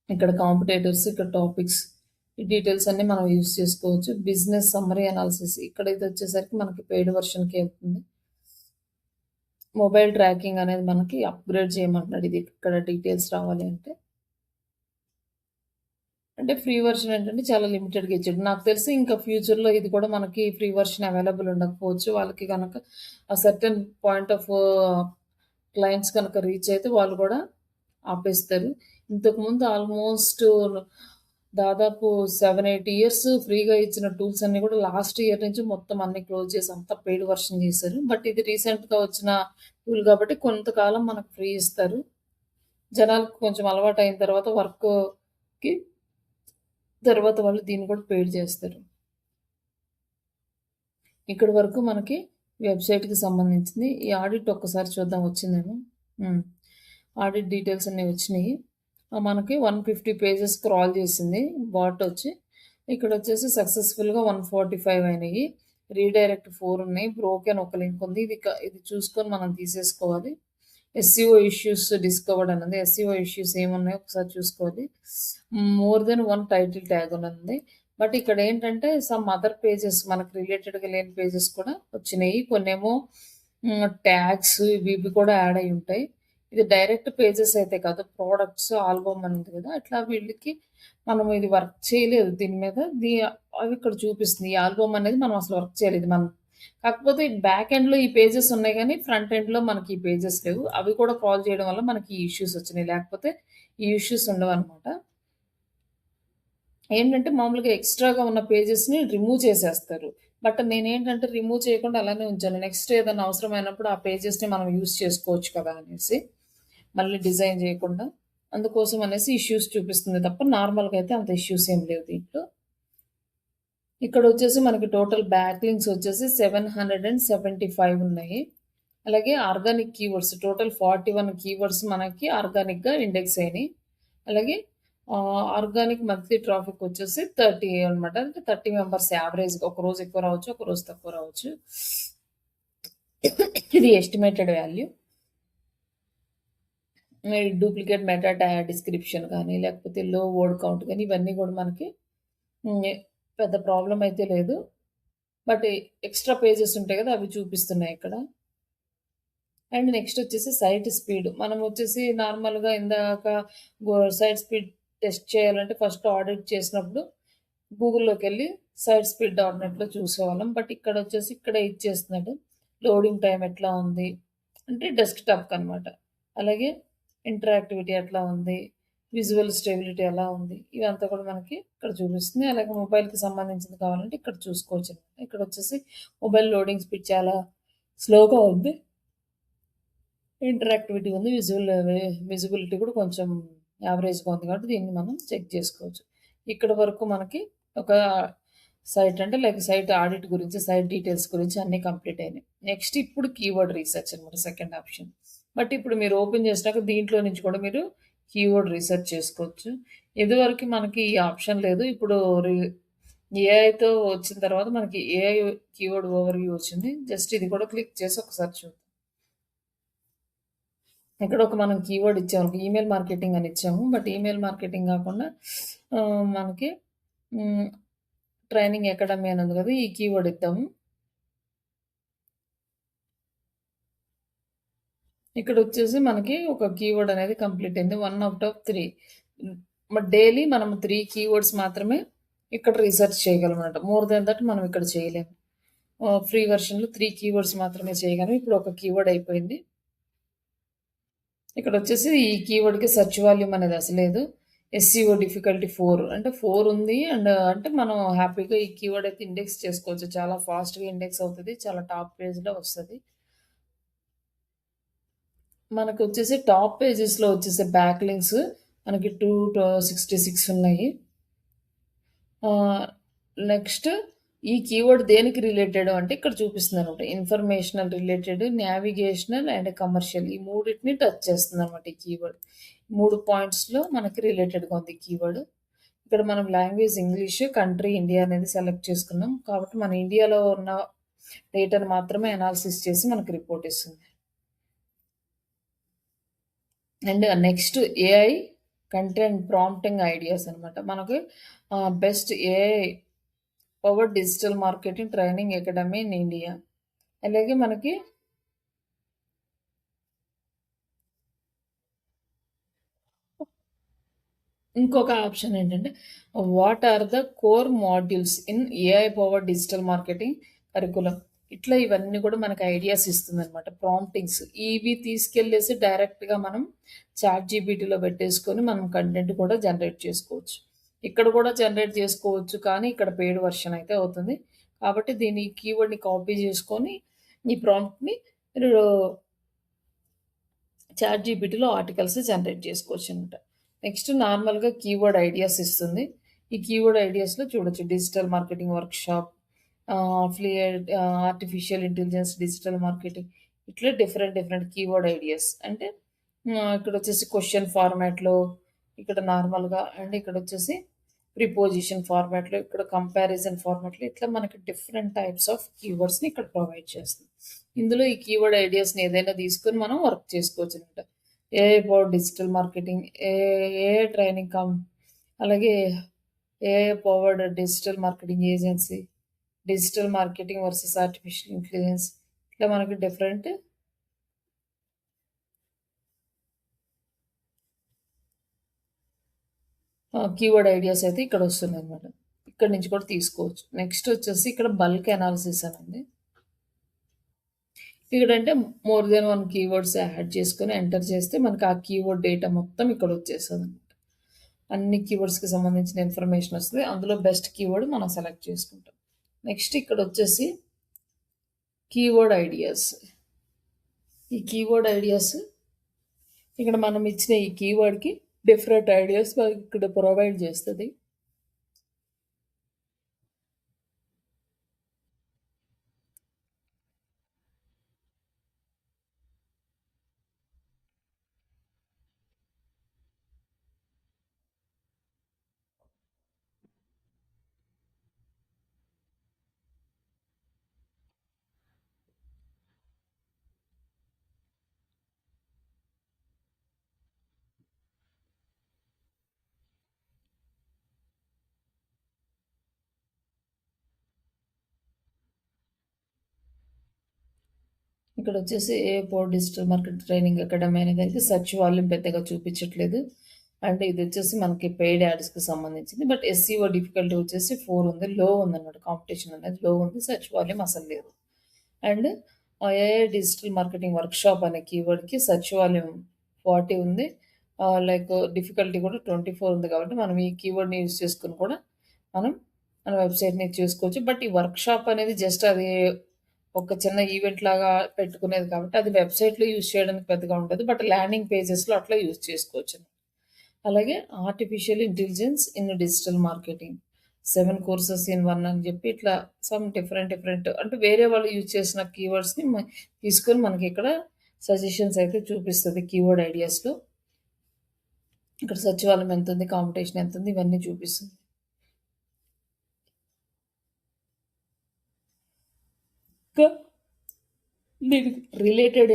ఇక్కడ కాంపిటేటర్స్, ఇక్కడ టాపిక్స్, ఈ డీటెయిల్స్ అన్నీ మనం యూజ్ చేసుకోవచ్చు. బిజినెస్ సమ్మరీ అనాలిసిస్ ఇక్కడ ఇది వచ్చేసరికి మనకి పెయిడ్ వెర్షన్‌కి వెళ్తుంది. మొబైల్ ట్రాకింగ్ అనేది మనకి అప్‌గ్రేడ్ చేయమంటున్నాడు. ఇది ఇక్కడ డీటెయిల్స్ రావాలి అంటే. అంటే ఫ్రీ వెర్షన్ ఏంటంటే చాలా లిమిటెడ్‌గా ఇచ్చాడు. నాకు తెలిసి ఇంకా ఫ్యూచర్‌లో ఇది కూడా మనకి ఫ్రీ వెర్షన్ అవైలబుల్ ఉండకపోవచ్చు. వాళ్ళకి గనక ఆ సర్టెన్ పాయింట్ ఆఫ్ క్లయింట్స్ గనక రీచ్ అయితే వాళ్ళు కూడా ఆపేస్తారు. ఇంతకుముందు ఆల్మోస్ట్ దాదాపు 7, 8 ఇయర్స్ ఫ్రీగా ఇచ్చిన టూల్స్ అన్నీ కూడా లాస్ట్ ఇయర్ నుంచి మొత్తం అన్నీ క్లోజ్ చేసి అంతా పెయిడ్ వర్షన్ చేశారు. బట్ ఇది రీసెంట్‌గా వచ్చిన టూల్ కాబట్టి కొంతకాలం మనకు ఫ్రీ ఇస్తారు. జనాలకు కొంచెం అలవాటయిన తర్వాత వర్క్‌కి తర్వాత వాళ్ళు దీన్ని కూడా పెయిడ్ చేస్తారు. ఇక్కడి వరకు మనకి వెబ్‌సైట్‌కి సంబంధించింది. ఈ ఆడిట్ ఒక్కసారి చూద్దాం వచ్చిందేమో. హ్మ్. ఆడిట్ డీటెయిల్స్ అన్నీ వచ్చినియి. మనకి 150 పేజెస్ స్క్రాల్ చేసింది బాట్ వచ్చి. ఇక్కడొచ్చేసి సక్సెస్‌ఫుల్‌గా 145 అయినియి. రీడైరెక్ట్ 4 ఉన్నాయి. బ్రోకెన్ ఒక లింక్ ఉంది. ఇది చూసుకొని మనం తీసేసుకోవాలి. ఎస్‌సిఓ ఇష్యూస్ డిస్కవర్డ్ అని ఉంది. ఎస్‌సిఓ ఇష్యూస్ ఏమున్నాయో ఒకసారి చూసుకోవాలి. మోర్ దెన్ 1 టైటిల్ ట్యాగ్ అని ఉంది. బట్ ఇక్కడేంటంటే సమ్ అదర్ పేజెస్ మనకు రిలేటెడ్‌గా లేని పేజెస్ కూడా వచ్చినియి. కొన్నేమో ట్యాగ్స్ ఇవి కూడా యాడ్ అయ్యి ఉంటాయి. ఇది డైరెక్ట్ పేజెస్ అయితే కాదు. ప్రొడక్ట్స్, ఆల్బమ్ అని ఉంది కదా! అట్లా వీళ్ళకి మనం ఇది వర్క్ చేయలేదు దీని మీద. అవి ఇక్కడ చూపిస్తుంది. ఈ ఆల్బమ్ అనేది మనం అసలు వర్క్ చేయలేదు. కాకపోతే బ్యాక్ ఎండ్‌లో ఈ పేజెస్ ఉన్నాయి గానీ, ఫ్రంట్ ఎండ్‌లో మనకి ఈ పేజెస్ లేవు. అవి కూడా కాల్ చేయడం వల్ల మనకి ఈ ఇష్యూస్ వచ్చినాయి. లేకపోతే ఈ ఇష్యూస్ ఉండవనమాట. ఏంటంటే మామూలుగా ఎక్స్‌ట్రాగా ఉన్న పేజెస్‌ని రిమూవ్ చేసేస్తారు. బట్ నేనేంటంటే రిమూవ్ చేయకుండా అలానే ఉంచాను. నెక్స్ట్ ఏదైనా అవసరమైనప్పుడు ఆ పేజెస్‌ని మనం యూజ్ చేసుకోవచ్చు కదా! అనేసి. మళ్ళీ డిజైన్ చేయకుండా. అందుకోసం అనేసి ఇష్యూస్ చూపిస్తుంది తప్ప నార్మల్‌గా అయితే అంత ఇష్యూస్ ఏం లేవు దీంట్లో. ఇక్కడొచ్చేసి మనకి టోటల్ బ్యాక్‌లింక్స్ వచ్చేసి 775 ఉన్నాయి. అలాగే ఆర్గానిక్ కీవర్డ్స్ టోటల్ 41 కీవర్డ్స్ మనకి ఆర్గానిక్‌గా ఇండెక్స్ అయినాయి. అలాగే ఆర్గానిక్ మంత్లీ ట్రాఫిక్ వచ్చేసి 30 అనమాట. అంటే 30 మెంబర్స్ యావరేజ్‌గా ఒకరోజు ఎక్కువ రావచ్చు, ఒకరోజు తక్కువ రావచ్చు. ఇది estimated value. Duplicate meta description కానీ, లేకపోతే లో వర్డ్ కౌంట్ గానీ, ఇవన్నీ కూడా మనకి హ్మ్. పెద్ద ప్రాబ్లమ్ అయితే లేదు. బట్ ఎక్స్‌ట్రా పేజెస్ ఉంటాయి కదా! అవి చూపిస్తున్నాయి ఇక్కడ. అండ్ నెక్స్ట్ వచ్చేసి సైట్ స్పీడ్. మనం వచ్చేసి నార్మల్‌గా ఇందాక సైట్ స్పీడ్ టెస్ట్ చేయాలంటే ఫస్ట్ ఆడిట్ చేసినప్పుడు గూగుల్‌లోకెళ్ళి సైట్ స్పీడ్ డాట్ నెట్‌లో చూసేవాళ్ళం. బట్ ఇక్కడొచ్చేసి ఇక్కడే ఇచ్చేస్తున్నాడు. లోడింగ్ టైమ్ ఎట్లా ఉంది? అంటే డెస్క్‌టాప్‌కనమాట. అలాగే ఇంటరాక్టివిటీ ఎట్లా ఉంది? విజువల్ స్టెబిలిటీ ఎలా ఉంది? ఇవంతా కూడా మనకి ఇక్కడ చూపిస్తుంది. అలాగే మొబైల్‌కి సంబంధించింది కావాలంటే ఇక్కడ చూసుకోవచ్చనమాట. ఇక్కడొచ్చేసి మొబైల్ లోడింగ్ స్పీడ్ చాలా స్లోగా ఉంది. ఇంటరాక్టివిటీ ఉంది. విజిబిలిటీ కూడా కొంచెం యావరేజ్‌గా ఉంది కాబట్టి దీన్ని మనం చెక్ చేసుకోవచ్చు. ఇక్కడి వరకు మనకి ఒక సైట్ అంటే లైక్ సైట్ ఆడిట్ గురించి, సైట్ డీటెయిల్స్ గురించి అన్నీ కంప్లీట్ అయినాయి. నెక్స్ట్ ఇప్పుడు కీవర్డ్ రీసెర్చ్ అనమాట సెకండ్ ఆప్షన్. బట్ ఇప్పుడు మీరు ఓపెన్ చేసినాక దీంట్లో నుంచి కూడా మీరు కీవర్డ్ రీసెర్చ్ చేసుకోవచ్చు. ఇదివరకు మనకి ఈ ఆప్షన్ లేదు. ఇప్పుడు రి ఏఐతో వచ్చిన తర్వాత మనకి ఏఐ కీవర్డ్ ఓవర్‌వ్యూ వచ్చింది. జస్ట్ ఇది కూడా క్లిక్ చేసి ఒకసారి చూద్దాం. ఇక్కడ ఒక మనం కీవర్డ్ ఇచ్చాము. ఈమెయిల్ మార్కెటింగ్ అని ఇచ్చాము. బట్ ఈమెయిల్ మార్కెటింగ్ కాకుండా మనకి హ్మ్, ట్రైనింగ్ అకాడమీ అని ఉంది కదా! ఈ కీవర్డ్ ఇద్దాము. ఇక్కడొచ్చేసి మనకి ఒక కీవర్డ్ అనేది కంప్లీట్ అయింది. 1 ఔట్ ఆఫ్ 3. బట్ డైలీ మనం 3 కీవర్డ్స్ మాత్రమే ఇక్కడ రీసెర్చ్ చేయగలమన్నమాట. మోర్ దాన్ థట్ మనం ఇక్కడ చేయలేము. ఫ్రీ వెర్షన్‌లో 3 కీవర్డ్స్ మాత్రమే చేయగలం. ఇప్పుడు ఒక కీవర్డ్ అయిపోయింది. ఇక్కడొచ్చేసి ఈ కీవర్డ్‌కి సెర్చ్ వాల్యూమ్ అనేది అసలేదు. ఎస్‌సిఓ డిఫికల్టీ 4 అంటే 4 ఉంది. అండ్ అంటే మనం హ్యాపీగా ఈ కీవర్డ్ అయితే ఇండెక్స్ చేసుకోవచ్చు. చాలా ఫాస్ట్‌గా ఇండెక్స్ అవుతది. చాలా టాప్ పేజ్‌లో వస్తది. మనకొచ్చేసి టాప్ పేజెస్‌లో వచ్చేసే బ్యాక్ లింక్స్ మనకి 66 ఉన్నాయి. ఆహ్, నెక్స్ట్ ఈ కీవర్డ్ దేనికి రిలేటెడ్ అంటే ఇక్కడ చూపిస్తుందనమాట. Informational related, navigational and commercial ఈ మూడిటిని టచ్ చేస్తుందనమాట ఈ కీవర్డ్. 3 పాయింట్స్‌లో మనకి రిలేటెడ్‌గా ఉంది ఈ కీవర్డ్. ఇక్కడ మనం లాంగ్వేజ్ ఇంగ్లీష్, కంట్రీ ఇండియా అనేది సెలెక్ట్ చేసుకున్నాం. కాబట్టి మన ఇండియాలో ఉన్న డేటాను మాత్రమే అనాలిసిస్ చేసి మనకు రిపోర్ట్ ఇస్తుంది. And next AI content prompting ideas అనమాట. మనకి best AI power digital marketing training academy in India. అలాగే మనకి ఇంకొక ఆప్షన్ ఏంటంటే what are the core modules in AI power digital marketing curriculum. ఇట్లా ఇవన్నీ కూడా మనకు ఐడియాస్ ఇస్తుందనమాట. ప్రాంప్టింగ్స్ ఇవి తీసుకెళ్ళేసి డైరెక్ట్‌గా మనం చాట్‌జీపీటీలో పెట్టేసుకొని మనం కంటెంట్ కూడా జనరేట్ చేసుకోవచ్చు. ఇక్కడ కూడా జనరేట్ చేసుకోవచ్చు. కానీ ఇక్కడ పెయిడ్ వర్షన్ అయితే అవుతుంది. కాబట్టి దీన్ని కీవర్డ్‌ని కాపీ చేసుకొని ఈ ప్రాంప్ట్‌ని మీరు చాట్‌జీపీటీలో ఆర్టికల్స్ జనరేట్ చేసుకోవచ్చనమాట. నెక్స్ట్ నార్మల్‌గా కీవర్డ్ ఐడియాస్ ఇస్తుంది. ఈ కీవర్డ్ ఐడియాస్‌లో చూడొచ్చు digital marketing workshop, artificial intelligence, digital marketing ఇట్లా డిఫరెంట్ డిఫరెంట్ కీవర్డ్ ఐడియాస్. అంటే ఇక్కడొచ్చేసి క్వెషన్ ఫార్మాట్‌లో, ఇక్కడ నార్మల్‌గా అండ్ ఇక్కడొచ్చేసి ప్రిపోజిషన్ ఫార్మాట్‌లో, ఇక్కడ కంపారిజన్ ఫార్మాట్‌లో ఇట్లా మనకి డిఫరెంట్ టైప్స్ ఆఫ్ కీవర్డ్స్‌ని ఇక్కడ ప్రొవైడ్ చేస్తుంది. ఇందులో ఈ కీవర్డ్ ఐడియాస్‌ని ఏదైనా తీసుకొని మనం వర్క్ చేసుకోవచ్చనమాట. AI for digital marketing, AI training అలాగే AI powered digital marketing agency, digital marketing versus artificial intelligence ఇట్లా మనకి డిఫరెంట్ కీవర్డ్ ఐడియాస్ అయితే ఇక్కడ వస్తున్నాయన్నమాట. ఇక్కడ నుంచి కూడా తీసుకోవచ్చు. నెక్స్ట్ వచ్చేసి ఇక్కడ బల్క్ అనాలిసిస్ అని ఉంది. ఇక్కడంటే మోర్ దెన్ 1 కీవర్డ్స్ యాడ్ చేసుకొని ఎంటర్ చేస్తే మనకు ఆ కీవర్డ్ డేటా మొత్తం ఇక్కడ వచ్చేస్తదనమాట. అన్ని కీవర్డ్స్‌కి సంబంధించిన ఇన్ఫర్మేషన్ వస్తది. అందులో బెస్ట్ కీవర్డ్ మనం సెలెక్ట్ చేసుకుంటాం. నెక్స్ట్ ఇక్కడొచ్చేసి కీవర్డ్ ఐడియాస్. ఈ కీవర్డ్ ఐడియాస్ ఇక్కడ మనం ఇచ్చిన ఈ కీవర్డ్‌కి డిఫరెంట్ ఐడియాస్ మనకి ఇక్కడ ప్రొవైడ్ చేస్తది. ఇక్కడొచ్చేసి A for digital market training academy అనేదైతే సెర్చ్ వాల్యూమ్ పెద్దగా చూపించట్లేదు. అండ్ ఇదొచ్చేసి మనకి పెయిడ్ యాడ్స్‌కి సంబంధించింది. బట్ ఎస్‌సీఓ డిఫికల్టీ వచ్చేసి 4 ఉంది. లో ఉందన్నమాట. కాంపిటీషన్ అనేది లో ఉంది. సెర్చ్ వాల్యూమ్ అసలు లేదు. And AI digital marketing workshop అనే కీవర్డ్‌కి సెర్చ్ వాల్యూమ్ 40 ఉంది. లైక్ డిఫికల్టీ కూడా 24 ఉంది కాబట్టి మనం ఈ కీవర్డ్‌ని యూజ్ చేసుకొని కూడా మనం మన వెబ్‌సైట్‌ని చేసుకోవచ్చు. బట్ ఈ వర్క్‌షాప్ అనేది జస్ట్ అది ఒక చిన్న ఈవెంట్ లాగా పెట్టుకునేది కాబట్టి అది వెబ్‌సైట్‌లో యూజ్ చేయడానికి పెద్దగా ఉండదు. బట్ ల్యాండింగ్ పేజెస్‌లో అట్లా యూజ్ చేసుకోవచ్చు. అలాగే artificial intelligence in digital marketing 7 courses in 1 అని చెప్పి ఇట్లా సమ్ డిఫరెంట్ డిఫరెంట్ అంటే వేరే వాళ్ళు యూజ్ చేసిన కీవర్డ్స్‌ని తీసుకొని మనకి ఇక్కడ సజెషన్స్ అయితే చూపిస్తది కీవర్డ్ ఐడియాస్‌లో. ఇక్కడ సెర్చ్ వాల్యూమ్ ఎంతుంది, కాంపిటీషన్ ఎంతుంది ఇవన్నీ చూపిస్తుంది. ఇంకా దీనికి రిలేటెడ్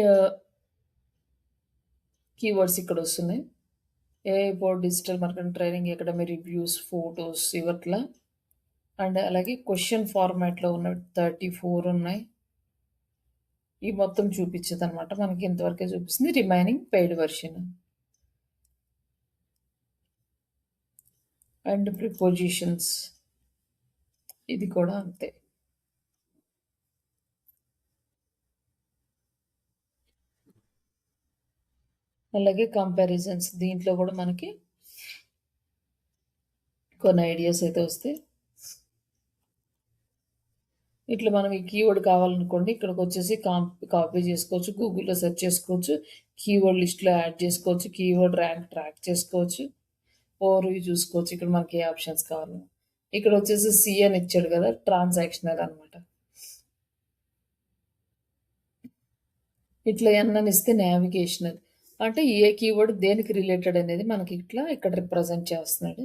కీవర్డ్స్ ఇక్కడ వస్తున్నాయి. AI for digital marketing training academy reviews, photos ఇవట్లా. అండ్ అలాగే క్వెషన్ ఫార్మాట్‌లో ఉన్న 34 ఉన్నాయి. ఇవి మొత్తం చూపించదనమాట. మనకి ఇంతవరకే చూపిస్తుంది. Remaining paid version. And prepositions ఇది కూడా అంతే. అలాగే కంపారిజన్స్ దీంట్లో కూడా మనకి కొన్ని ఐడియాస్ అయితే వస్తాయి. ఇట్లా మనం ఈ కీవర్డ్ కావాలనుకోండి ఇక్కడికొచ్చేసి కాపీ చేసుకోవచ్చు. గూగుల్‌లో సెర్చ్ చేసుకోవచ్చు. కీవర్డ్ లిస్ట్‌లో యాడ్ చేసుకోవచ్చు. కీవర్డ్ ర్యాంక్ ట్రాక్ చేసుకోవచ్చు. ఓవర్‌వ్యూ చూసుకోవచ్చు. ఇక్కడ మనకి ఏ ఆప్షన్స్ కావాలో. ఇక్కడొచ్చేసి సి అని ఇచ్చాడు కదా! ట్రాన్సాక్షనల్ అనమాట. ఇట్లా ఎన్ అని ఇస్తే నావిగేషనల్. అంటే ఏ కీవర్డ్ దేనికి రిలేటెడ్ అనేది మనకి ఇట్లా ఇక్కడ రిప్రజెంట్ చేస్తున్నాడు.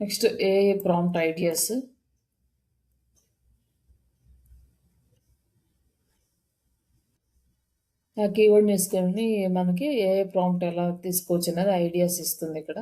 Next AI prompt ideas. ఆ కీవర్డ్‌ని తీసుకొని మనకి ఏఐ ప్రాంప్ట్ ఎలా తీసుకోవచ్చు అనేది ఐడియాస్ ఇస్తుంది ఇక్కడ.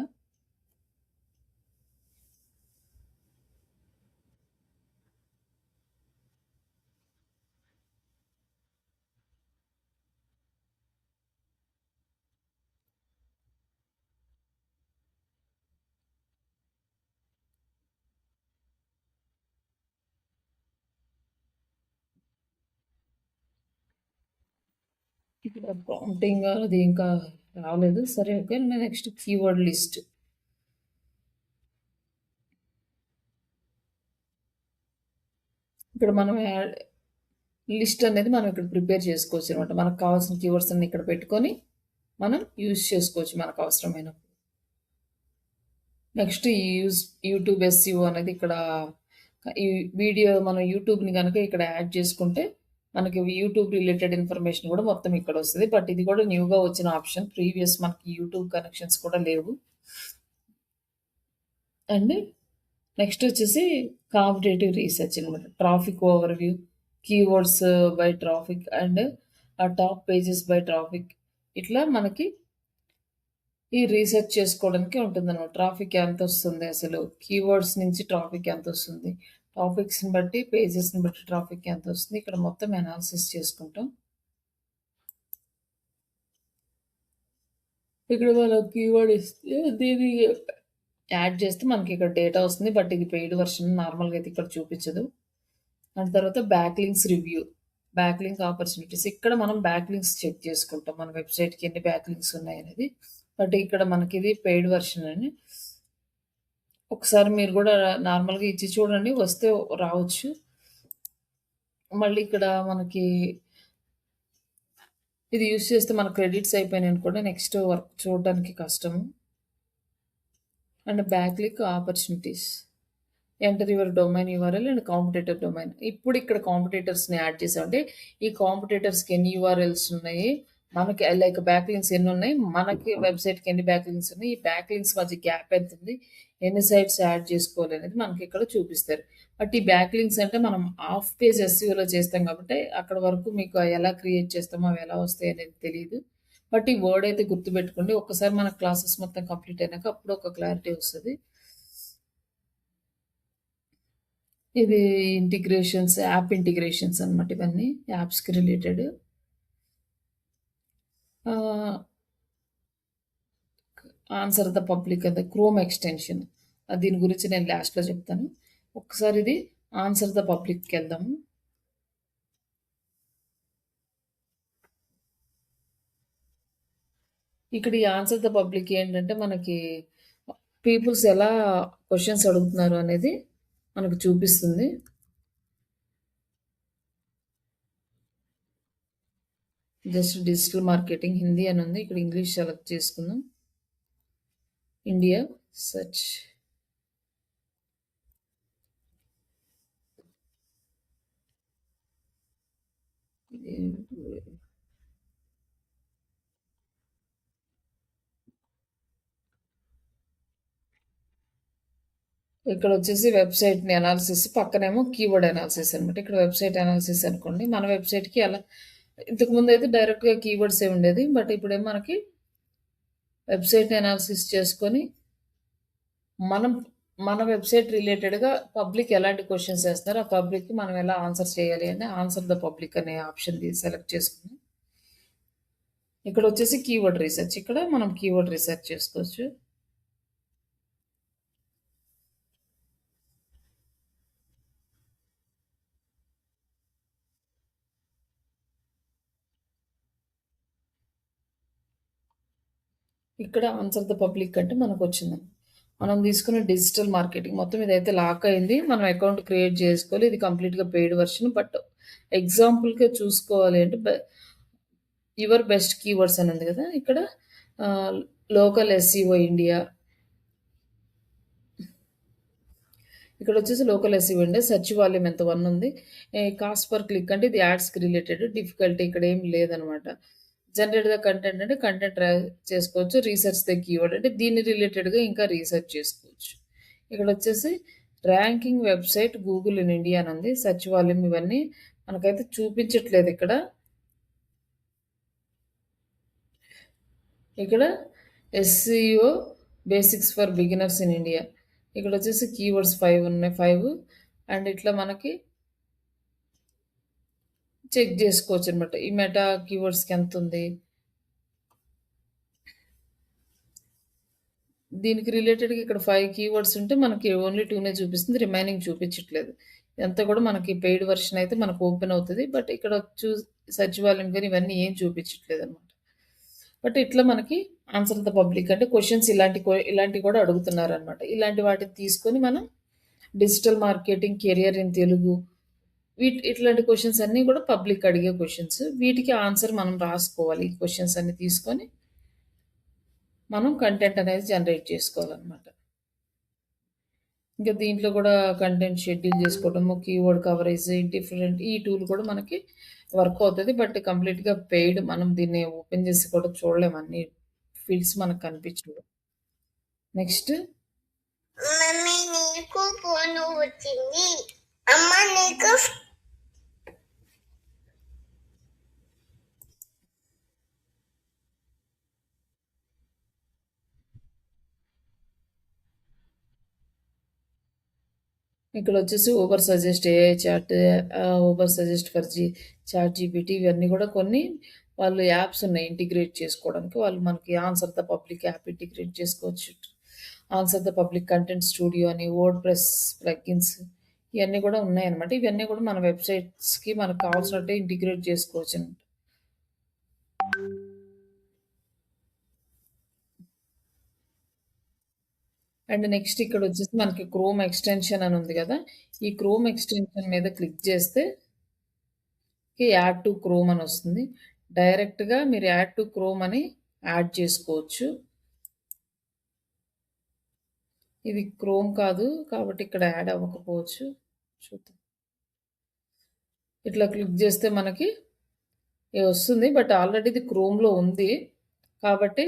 ప్రాంప్టింగ్ అది ఇంకా రాలేదు. సరే ఓకే. Next keyword list. ఇక్కడ మనం లిస్ట్ అనేది మనం ఇక్కడ ప్రిపేర్ చేసుకోవచ్చు అనమాట. మనకు కావాల్సిన కీవర్డ్స్ అన్ని ఇక్కడ పెట్టుకొని మనం యూజ్ చేసుకోవచ్చు మనకు అవసరమైనప్పుడు. నెక్స్ట్ యూట్యూబ్ ఎస్ఈఓ అనేది ఇక్కడ ఈ వీడియో మనం యూట్యూబ్ని కనుక ఇక్కడ యాడ్ చేసుకుంటే మనకి యూట్యూబ్ రిలేటెడ్ ఇన్ఫర్మేషన్ కూడా మొత్తం ఇక్కడ వస్తుంది. బట్ ఇది కూడా న్యూగా వచ్చిన ఆప్షన్. ప్రీవియస్ మనకి యూట్యూబ్ కనెక్షన్స్ కూడా లేవు. అండ్ నెక్స్ట్ వచ్చేసి కాంపిటేటివ్ రీసెర్చ్ అనమాట. Traffic overview, keywords by traffic and top pages by traffic. ఇట్లా మనకి ఈ రీసెర్చ్ చేసుకోవడానికి ఉంటుందన్నమాట. ట్రాఫిక్ ఎంత వస్తుంది, అసలు కీవర్డ్స్ నుంచి ట్రాఫిక్ ఎంత వస్తుంది, టాపిక్స్ని బట్టి పేజెస్ని బట్టి ట్రాఫిక్ ఎంత వస్తుంది, ఇక్కడ మొత్తం అనాలిసిస్ చేసుకుంటాం. ఇక్కడ మనం కీవర్డ్ ఇస్తే దీన్ని యాడ్ చేస్తే మనకి ఇక్కడ డేటా వస్తుంది. బట్ ఇది పెయిడ్ వర్షన్, నార్మల్గా అయితే ఇక్కడ చూపించదు. అండ్ తర్వాత back links review, back link opportunities. ఇక్కడ మనం బ్యాక్ లింక్స్ చెక్ చేసుకుంటాం మన వెబ్సైట్కి ఎన్ని బ్యాక్ లింక్స్ ఉన్నాయి అనేది. బట్ ఇక్కడ మనకి ఇది పెయిడ్ వర్షన్ అని. ఒకసారి మీరు కూడా నార్మల్గా ఇచ్చి చూడండి, వస్తే రావచ్చు. మళ్ళీ ఇక్కడ మనకి ఇది యూస్ చేస్తే మన క్రెడిట్స్ అయిపోయినాయి అనుకోండి, నెక్స్ట్ వర్క్ చూడడానికి కష్టము. And back link opportunities, enter your domain URL and competitor domain. ఇప్పుడు ఇక్కడ కాంపిటేటర్స్ని యాడ్ చేసామంటే ఈ కాంపిటేటర్స్కి ఎన్ని యూఆర్ఎల్స్ ఉన్నాయి, మనకి లైక్ బ్యాక్ లింక్స్ ఎన్ని ఉన్నాయి, మనకి వెబ్సైట్కి ఎన్ని బ్యాక్ లింక్స్ ఉన్నాయి, ఈ బ్యాక్ లింక్స్ మధ్య గ్యాప్ ఎంత ఉంది, ఎన్ని సైట్స్ యాడ్ చేసుకోవాలి అనేది మనకి ఇక్కడ చూపిస్తారు. బట్ ఈ బ్యాక్ లింక్స్ అంటే మనం ఆఫ్ పేజ్ ఎస్ఈఓలో చేస్తాం కాబట్టి అక్కడ వరకు మీకు ఎలా క్రియేట్ చేస్తామో అవి ఎలా వస్తాయి అనేది తెలియదు. బట్ ఈ వర్డ్ అయితే గుర్తుపెట్టుకోండి. ఒక్కసారి మన క్లాసెస్ మొత్తం కంప్లీట్ అయినాక అప్పుడు ఒక క్లారిటీ వస్తుంది. ఇది ఇంటిగ్రేషన్స్, యాప్ ఇంటిగ్రేషన్స్ అనమాట. ఇవన్నీ యాప్స్కి రిలేటెడ్. ఆన్సర్ ద పబ్లిక్ అంటే క్రోమ్ ఎక్స్టెన్షన్, దీని గురించి నేను లాస్ట్లో చెప్తాను. ఒకసారి ఇది ఆన్సర్ ద పబ్లిక్కి వెళ్దాము. ఇక్కడ ఈ ఆన్సర్ ద పబ్లిక్ ఏంటంటే మనకి పీపుల్స్ ఎలా క్వశ్చన్స్ అడుగుతున్నారు అనేది మనకు చూపిస్తుంది. జస్ట్ డిజిటల్ మార్కెటింగ్ హిందీ అని ఉంది, ఇక్కడ ఇంగ్లీష్ సెలెక్ట్ చేసుకుందాం. India search. ఇక్కడ వచ్చేసి వెబ్సైట్ని అనాలిసిస్, పక్కనేమో కీవర్డ్ అనాలిసిస్ అనమాట. ఇక్కడ వెబ్సైట్ అనాలిసిస్ అనుకోండి. మన వెబ్సైట్కి అలా ఇంతకుముందు అయితే డైరెక్ట్గా కీవర్డ్సే ఉండేది. బట్ ఇప్పుడేమో మనకి వెబ్సైట్ అనాలిసిస్ చేసుకొని మనం మన వెబ్సైట్ రిలేటెడ్గా పబ్లిక్ ఎలాంటి క్వశ్చన్స్ వేస్తున్నారో ఆ పబ్లిక్కి మనం ఎలా ఆన్సర్ చేయాలి అని ఆన్సర్ ద పబ్లిక్ అనే ఆప్షన్ సెలెక్ట్ చేసుకున్నాం. ఇక్కడ వచ్చేసి కీవర్డ్ రీసెర్చ్, ఇక్కడ మనం కీవర్డ్ రీసెర్చ్ చేసుకోవచ్చు. ఇక్కడ ఆన్సర్ ద పబ్లిక్ అంటే మనకు వచ్చింది. మనం తీసుకున్న డిజిటల్ మార్కెటింగ్ మొత్తం ఇదైతే లాక్ అయింది. మనం అకౌంట్ క్రియేట్ చేసుకోవాలి. ఇది కంప్లీట్గా పెయిడ్ వర్షన్. బట్ ఎగ్జాంపుల్గా చూసుకోవాలి అంటే యువర్ బెస్ట్ కీవర్డ్స్ అని ఉంది కదా, ఇక్కడ లోకల్ ఎస్ఈఓ ఇండియా, ఇక్కడ వచ్చేసి local SEO India, search volume ఎంత 1 ఉంది. కాస్ట్ పర్ క్లిక్ అంటే ఇది యాడ్స్కి రిలేటెడ్, డిఫికల్టీ ఇక్కడ ఏం లేదనమాట. జనరేట్ ద కంటెంట్ అంటే కంటెంట్ చేసుకోవచ్చు. రీసెర్చ్ ద కీవర్డ్ అంటే దీని రిలేటెడ్గా ఇంకా రీసెర్చ్ చేసుకోవచ్చు. ఇక్కడ వచ్చేసి ranking website Google in India అని ఉంది. సెర్చ్ వాల్యూమ్ ఇవన్నీ మనకైతే చూపించట్లేదు. ఇక్కడ SEO basics for beginners in India, ఇక్కడ వచ్చేసి కీవర్డ్స్ 5 ఉన్నాయి, 5. అండ్ ఇట్లా మనకి చెక్ చేసుకోవచ్చు అనమాట. ఈ మెటా కీవర్డ్స్కి ఎంత ఉంది, దీనికి రిలేటెడ్గా ఇక్కడ 5 కీవర్డ్స్ ఉంటే మనకి ఓన్లీ 2నే చూపిస్తుంది, రిమైనింగ్ చూపించట్లేదు. ఇదంతా కూడా మనకి పెయిడ్ వర్షన్ అయితే మనకు ఓపెన్ అవుతుంది. బట్ ఇక్కడ సచివాలయం గాని ఇవన్నీ ఏం చూపించట్లేదనమాట. బట్ ఇట్లా మనకి ఆన్సర్ ద పబ్లిక్ అంటే క్వెషన్స్ ఇలాంటివి కూడా అడుగుతున్నారనమాట. ఇలాంటి వాటిని తీసుకొని మనం digital marketing, career in Telugu ఇట్లాంటి క్వెషన్స్ అన్నీ కూడా పబ్లిక్ అడిగే క్వెషన్స్. వీటికి ఆన్సర్ మనం రాసుకోవాలి. ఈ క్వెషన్స్ అన్నీ తీసుకొని మనం కంటెంట్ అనేది జనరేట్ చేసుకోవాలనమాట. ఇంకా దీంట్లో కూడా కంటెంట్ షెడ్యూల్ చేసుకోవడము, కీవర్డ్ కవరేజ్ డిఫరెంట్ ఈ టూల్ కూడా మనకి వర్క్ అవుతది. బట్ కంప్లీట్‌గా పెయిడ్. మనం దీన్ని ఓపెన్ చేసి కూడా చూడలేము. అన్ని ఫీల్డ్స్ మనకు కనిపించవు. నెక్స్ట్ మమ్మీ నీకు ఫోన్ వచ్చింది. అమ్మ నీకు ఇక్కడ వచ్చేసి Ubersuggest, AI chat, Ubersuggest for ChatGPT ఇవన్నీ కూడా కొన్ని వాళ్ళు యాప్స్ ఉన్నాయి ఇంటిగ్రేట్ చేసుకోవడానికి. వాళ్ళు మనకి answer the public app integrate చేసుకోవచ్చు. Answer the public content studio అని, వర్డ్ ప్రెస్ ప్లగిన్స్ ఇవన్నీ కూడా ఉన్నాయన్నమాట. ఇవన్నీ కూడా మన వెబ్సైట్స్కి మనకు కావాల్సినట్టే ఇంటిగ్రేట్ చేసుకోవచ్చు. అండ్ నెక్స్ట్ ఇక్కడ వచ్చేసి మనకి క్రోమ్ ఎక్స్టెన్షన్ అని ఉంది కదా. ఈ క్రోమ్ ఎక్స్టెన్షన్ మీద క్లిక్ చేస్తే యాడ్ టు క్రోమ్ అని వస్తుంది. డైరెక్ట్గా మీరు యాడ్ టు క్రోమ్ అని యాడ్ చేసుకోవచ్చు. ఇది క్రోమ్ కాదు కాబట్టి ఇక్కడ యాడ్ అవ్వకపోవచ్చు. చూద్దాం. ఇట్లా క్లిక్ చేస్తే మనకి ఇది వస్తుంది. బట్ ఆల్రెడీ ఇది క్రోమ్లో ఉంది కాబట్టి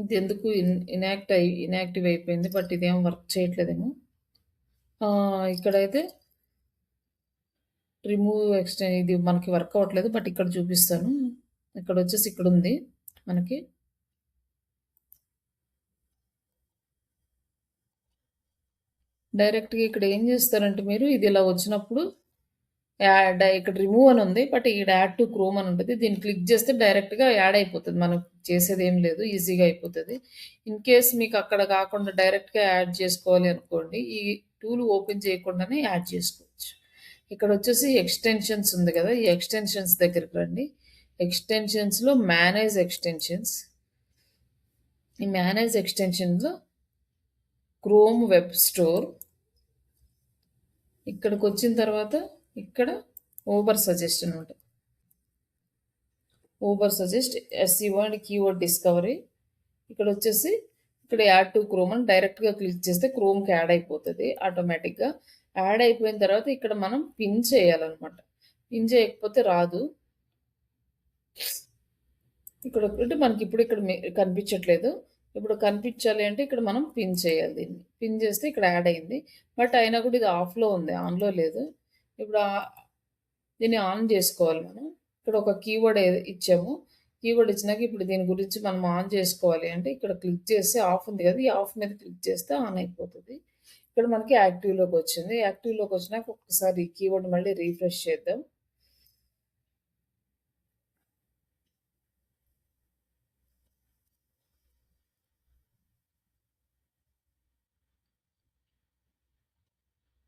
ఇది ఎందుకు ఇన్యాక్టివ్ అయిపోయింది. బట్ ఇదేం వర్క్ చేయట్లేదేమో. ఇక్కడైతే ఇది మనకి వర్క్ అవ్వట్లేదు. బట్ ఇక్కడ చూపిస్తాను. ఇక్కడ వచ్చేసి ఇక్కడ ఉంది మనకి. డైరెక్ట్‌గా ఇక్కడ ఏం చేస్తారంటే మీరు ఇది ఇలా వచ్చినప్పుడు ఇక్కడ రిమూవ్ అని ఉంది. బట్ ఇక్కడ యాడ్ టు క్రోమ్ అని ఉంటుంది. దీన్ని క్లిక్ చేస్తే డైరెక్ట్‌గా యాడ్ అయిపోతుంది. మనం చేసేది ఏం లేదు. ఈజీగా అయిపోతది. ఇన్ కేస్ మీకు అక్కడ కాకుండా డైరెక్ట్‌గా యాడ్ చేసుకోవాలి అనుకోండి. ఈ టూల్ ఓపెన్ చేయకుండానే యాడ్ చేసుకోవచ్చు. ఇక్కడ వచ్చేసి ఎక్స్టెన్షన్స్ ఉంది కదా. ఈ ఎక్స్టెన్షన్స్ దగ్గరికి రండి. ఎక్స్టెన్షన్స్‌లో మేనేజ్ ఎక్స్టెన్షన్స్. ఈ మేనేజ్ ఎక్స్టెన్షన్‌లో క్రోమ్ వెబ్ స్టోర్. ఇక్కడికి వచ్చిన తర్వాత ఇక్కడ ఊబర్ సజెస్ట్ అనమాట. Uber suggest SEO and keyword discovery. ఇక్కడ వచ్చేసి ఇక్కడ యాడ్ టు క్రోమ్ అని డైరెక్ట్గా క్లిక్ చేస్తే క్రోమ్కి యాడ్ అయిపోతుంది ఆటోమేటిక్గా. యాడ్ అయిపోయిన తర్వాత ఇక్కడ మనం పిన్ చేయాలన్నమాట. పిన్ చేయకపోతే రాదు. ఇక్కడ అంటే మనకి ఇప్పుడు ఇక్కడ కనిపించట్లేదు. ఇప్పుడు కనిపించాలి అంటే ఇక్కడ మనం పిన్ చేయాలి. దీన్ని పిన్ చేస్తే ఇక్కడ యాడ్ అయింది. బట్ అయినా కూడా ఇది ఆఫ్లో ఉంది, ఆన్లో లేదు. ఇప్పుడు దీన్ని ఆన్ చేసుకోవాలి మనం. ఇక్కడ ఒక కీవర్డ్ ఇచ్చాము. కీవర్డ్ ఇచ్చినాక ఇప్పుడు దీని గురించి మనం ఆన్ చేసుకోవాలి అంటే ఇక్కడ క్లిక్ చేస్తే ఆఫ్ ఉంది కదా. ఈ ఆఫ్ మీద క్లిక్ చేస్తే ఆన్ అయిపోతుంది. ఇక్కడ మనకి యాక్టివ్లోకి వచ్చింది. యాక్టివ్లోకి వచ్చినాక ఒకసారి ఈ కీవర్డ్ మళ్ళీ రీఫ్రెష్ చేద్దాం.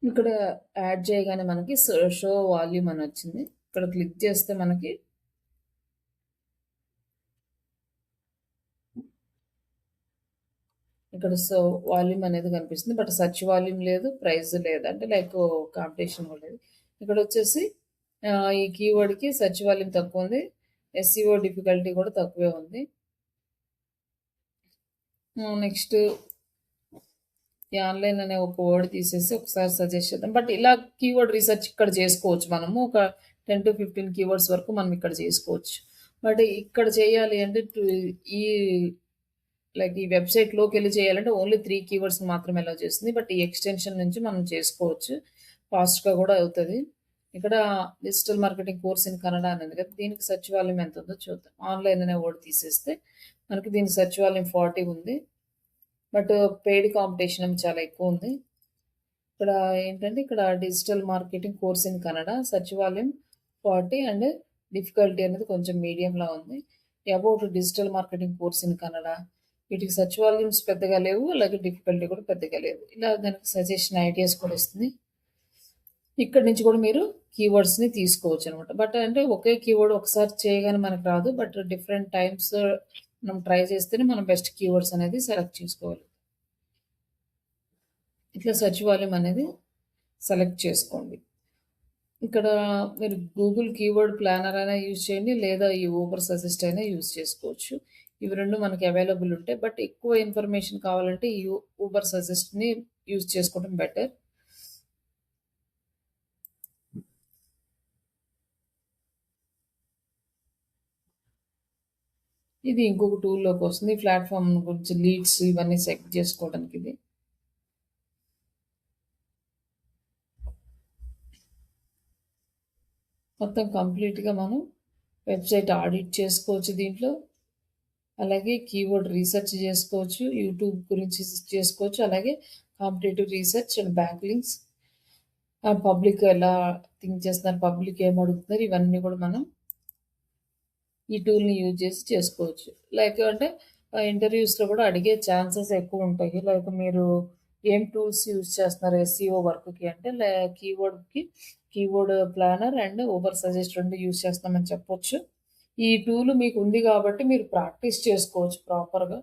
ఇక్కడ యాడ్ చేయగానే మనకి షో వాల్యూమ్ అని వచ్చింది. ఇక్కడ క్లిక్ చేస్తే మనకి ఇక్కడ సో వాల్యూమ్ అనేది కనిపిస్తుంది. బట్ సర్చ్ వాల్యూమ్ లేదు, ప్రైస్ లేదు. అంటే లైక్ కాంపిటీషన్ కూడా లేదు. ఇక్కడ వచ్చేసి ఈ కీవర్డ్కి సర్చ్ వాల్యూమ్ తక్కువ ఉంది. ఎస్ఈఓ డిఫికల్టీ కూడా తక్కువే ఉంది. నెక్స్ట్ ఈ ఆన్లైన్ అనే ఒక వర్డ్ తీసేసి ఒకసారి సజెస్ట్ చేద్దాం. బట్ ఇలా కీవర్డ్ రీసెర్చ్ ఇక్కడ చేసుకోవచ్చు. మనము ఒక 10 to 15 కీవర్డ్స్ వరకు మనం ఇక్కడ చేసుకోవచ్చు. బట్ ఇక్కడ చేయాలి అంటే ఈ లైక్ ఈ వెబ్సైట్లోకి వెళ్ళి చేయాలంటే ఓన్లీ 3 కీవర్డ్స్ మాత్రమే అలా చేస్తుంది. బట్ ఈ ఎక్స్టెన్షన్ నుంచి మనం చేసుకోవచ్చు. ఫాస్ట్గా కూడా అవుతుంది. ఇక్కడ digital marketing course in Kannada అనేది కదా. దీనికి సర్చ్ వాల్యూమ్ ఎంత ఉందో చూద్దాం. ఆన్లైన్ అనే వర్డ్ తీసేస్తే మనకి దీనికి సర్చ్ వాల్యూమ్ 40 ఉంది. బట్ పెయిడ్ కాంపిటీషన్ చాలా ఎక్కువ ఉంది. ఇక్కడ ఏంటంటే ఇక్కడ digital marketing course in Kannada search volume 40 and difficulty అనేది కొంచెం మీడియంలా ఉంది. About digital marketing course in Kannada వీటికి సర్చ్ వాల్యూమ్స్ పెద్దగా లేవు, అలాగే డిఫికల్టీ కూడా పెద్దగా లేవు. ఇలా దానికి సజెషన్ ఐడియాస్ కూడా ఇస్తుంది. ఇక్కడి నుంచి కూడా మీరు కీవర్డ్స్‌ని తీసుకోవచ్చనమాట. బట్ అంటే ఒకే కీవర్డ్ ఒకసారి చేయగానే మనకు రాదు. బట్ డిఫరెంట్ టైమ్స్ మనం ట్రై చేస్తేనే మనం బెస్ట్ కీవర్డ్స్ అనేది సెలెక్ట్ చేసుకోవాలి. ఇట్లా సెర్చ్ వాల్యూమ్ అనేది సెలెక్ట్ చేసుకోండి. ఇక్కడ మీరు గూగుల్ కీవర్డ్ ప్లానర్ అయినా యూజ్ చేయండి. లేదా ఈ ఊబర్ సజెస్ట్ అయినా యూజ్ చేసుకోవచ్చు. ఇవి 2 మనకి అవైలబుల్ ఉంటాయి. బట్ ఎక్కువ ఇన్ఫర్మేషన్ కావాలంటే ఈ ఊబర్ సజెస్ట్‌ని యూజ్ చేసుకోవడం బెటర్. ఇది ఇంకొక టూల్‌లోకి వస్తుంది. ప్లాట్‌ఫార్మ్ గురించి లీడ్స్ ఇవన్నీ సెట్ చేసుకోవడానికి ఇది. మొత్తం కంప్లీట్‌గా మనం వెబ్‌సైట్ ఆడిట్ చేసుకోవచ్చు దీంట్లో. అలాగే కీవర్డ్ రీసెర్చ్ చేసుకోవచ్చు. యూట్యూబ్ గురించి చేసుకోవచ్చు. అలాగే కాంపిటేటివ్ రీసెర్చ్ అండ్ బ్యాక్‌లింక్స్ పబ్లిక్ ఎలా థింక్ చేస్తున్నారు, పబ్లిక్ ఏం అడుగుతున్నారు ఇవన్నీ కూడా మనం ఈ టూల్‌ని యూజ్ చేసి చేసుకోవచ్చు. లైక్ అంటే ఇంటర్వ్యూస్‌లో కూడా అడిగే ఛాన్సెస్ ఎక్కువుంటాయి. లైక్ మీరు ఏం టూల్స్ యూజ్ చేస్తున్నారు ఎస్‌సిఓ వర్క్‌కి అంటే కీవర్డ్‌కి keyword planner and Ubersuggest 2 use చేస్తామని చెప్పొచ్చు. ఈ టూల్ మీకు ఉంది కాబట్టి మీరు ప్రాక్టీస్ చేసుకోవచ్చు ప్రాపర్‌గా.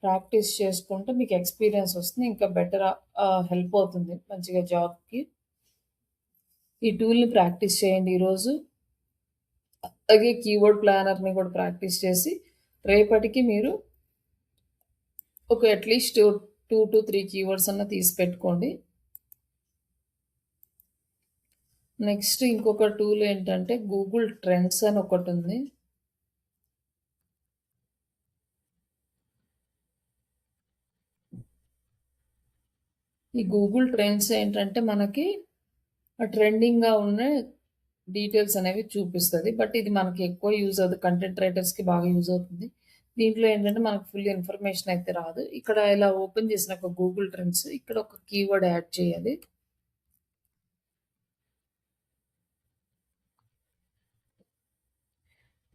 ప్రాక్టీస్ చేసుకుంటే మీకు ఎక్స్‌పీరియన్స్ వస్తుంది. ఇంకా బెటర్ హెల్ప్ అవుతుంది మంచిగా జాబ్‌కి. ఈ టూల్‌ని ప్రాక్టీస్ చేయండి ఈరోజు. అలాగే కీవర్డ్ ప్లానర్‌ని కూడా ప్రాక్టీస్ చేసి రేపటికి మీరు ఒక అట్‌లీస్ట్ 2-3 కీవర్డ్స్ అన్నా తీసి పెట్టుకోండి. నెక్స్ట్ ఇంకొక టూల్ ఏంటంటే గూగుల్ ట్రెండ్స్ అని ఒకటుంది. ఈ గూగుల్ ట్రెండ్స్ ఏంటంటే మనకి ట్రెండింగ్‌గా ఉన్న డీటెయిల్స్ అనేవి చూపిస్తది. బట్ ఇది మనకి ఎక్కువ యూజ్ అవ్వదు. కంటెంట్ రైటర్స్‌కి బాగా యూజ్ అవుతుంది. దీంట్లో ఏంటంటే మనకు ఫుల్ ఇన్ఫర్మేషన్ అయితే రాదు. ఇక్కడ ఇలా ఓపెన్ చేసినాక గూగుల్ ట్రెండ్స్ ఇక్కడ ఒక కీవర్డ్ యాడ్ చేయాలి.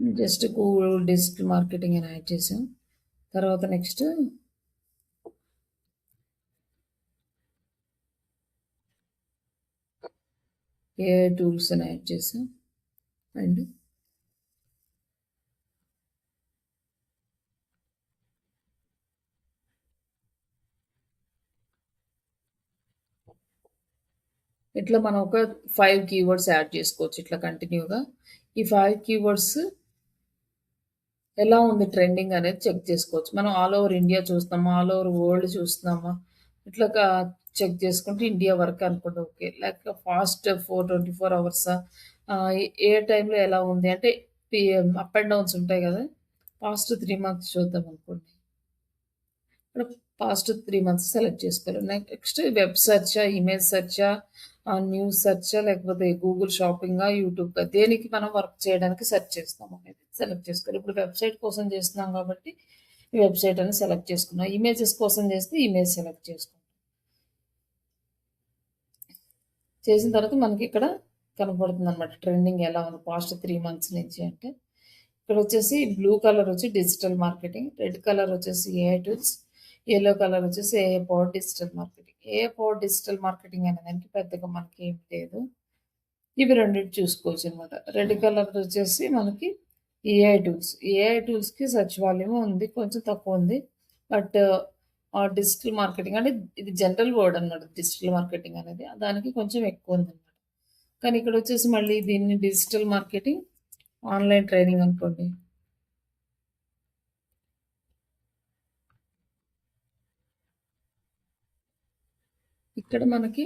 జస్ట్ గూగుల్ డిజిటల్ మార్కెటింగ్ అని యాడ్ చేసాం. తర్వాత నెక్స్ట్ ఏఐ టూల్స్ అని యాడ్ చేసాం. అండ్ ఇట్లా మనం ఒక 5 కీవర్డ్స్ యాడ్ చేసుకోవచ్చు ఇట్లా కంటిన్యూగా. ఈ 5 కీవర్డ్స్ ఎలా ఉంది ట్రెండింగ్ అనేది చెక్ చేసుకోవచ్చు. మనం ఆల్ ఓవర్ ఇండియా చూస్తున్నామా? ఆల్ ఓవర్ వరల్డ్ చూస్తున్నామా? ఇట్లా చెక్ చేసుకుంటే ఇండియా వరకు అనుకుంటే ఓకే. లైక్ ఫాస్ట్ 24 అవర్సా? ఏ టైంలో ఎలా ఉంది? అంటే అప్ అండ్ డౌన్స్ ఉంటాయి గదా! పాస్ట్ 3 మంత్స్ చూద్దాం అనుకోండి. ఇక్కడ పాస్ట్ 3 మంత్స్ సెలెక్ట్ చేసుకోవాలి. నెక్స్ట్ వెబ్ సెర్చా? ఇమేజ్ సెర్చా? న్యూస్ సెర్చా? లేకపోతే గూగుల్ షాపింగా? యూట్యూబా? దేనికి మనం వర్క్ చేయడానికి సెర్చ్ చేస్తాం అనేది సెలెక్ట్ చేసుకోవాలి. ఇప్పుడు వెబ్‌సైట్ కోసం చేస్తున్నాం కాబట్టి ఈ వెబ్‌సైట్ అని సెలెక్ట్ చేసుకున్నాం. ఇమేజెస్ కోసం చేస్తే ఇమేజ్ సెలెక్ట్ చేసుకుంటాం. చేసిన తర్వాత మనకి ఇక్కడ కనపడుతుందనమాట ట్రెండింగ్ ఎలా ఉంది పాస్ట్ 3 మంత్స్ నుంచి అంటే. ఇక్కడొచ్చేసి బ్లూ కలర్ వచ్చి డిజిటల్ మార్కెటింగ్, రెడ్ కలర్ వచ్చేసి ఏఐ టూల్స్, యెల్లో కలర్ వచ్చేసి AI powered digital marketing. AI powered digital marketing అనే దానికి పెద్దగా మనకేం లేదు. ఇవి రెండిటి చూసుకోవచ్చనమాట. రెడ్ కలర్ వచ్చేసి మనకి ఏఐ టూల్స్. ఏఐ టూల్స్‌కి సెర్చ్ వాల్యూమ్ ఉంది. కొంచెం తక్కువుంది. బట్ డిజిటల్ మార్కెటింగ్ అంటే ఇది జనరల్ వర్డ్ అనమాట. డిజిటల్ మార్కెటింగ్ అనేది. దానికి కొంచెం ఎక్కువుందనమాట. కానీ ఇక్కడొచ్చేసి మళ్ళీ దీన్ని డిజిటల్ మార్కెటింగ్, ఆన్‌లైన్ ట్రైనింగ్ అనుకోండి. ఇక్కడ మనకి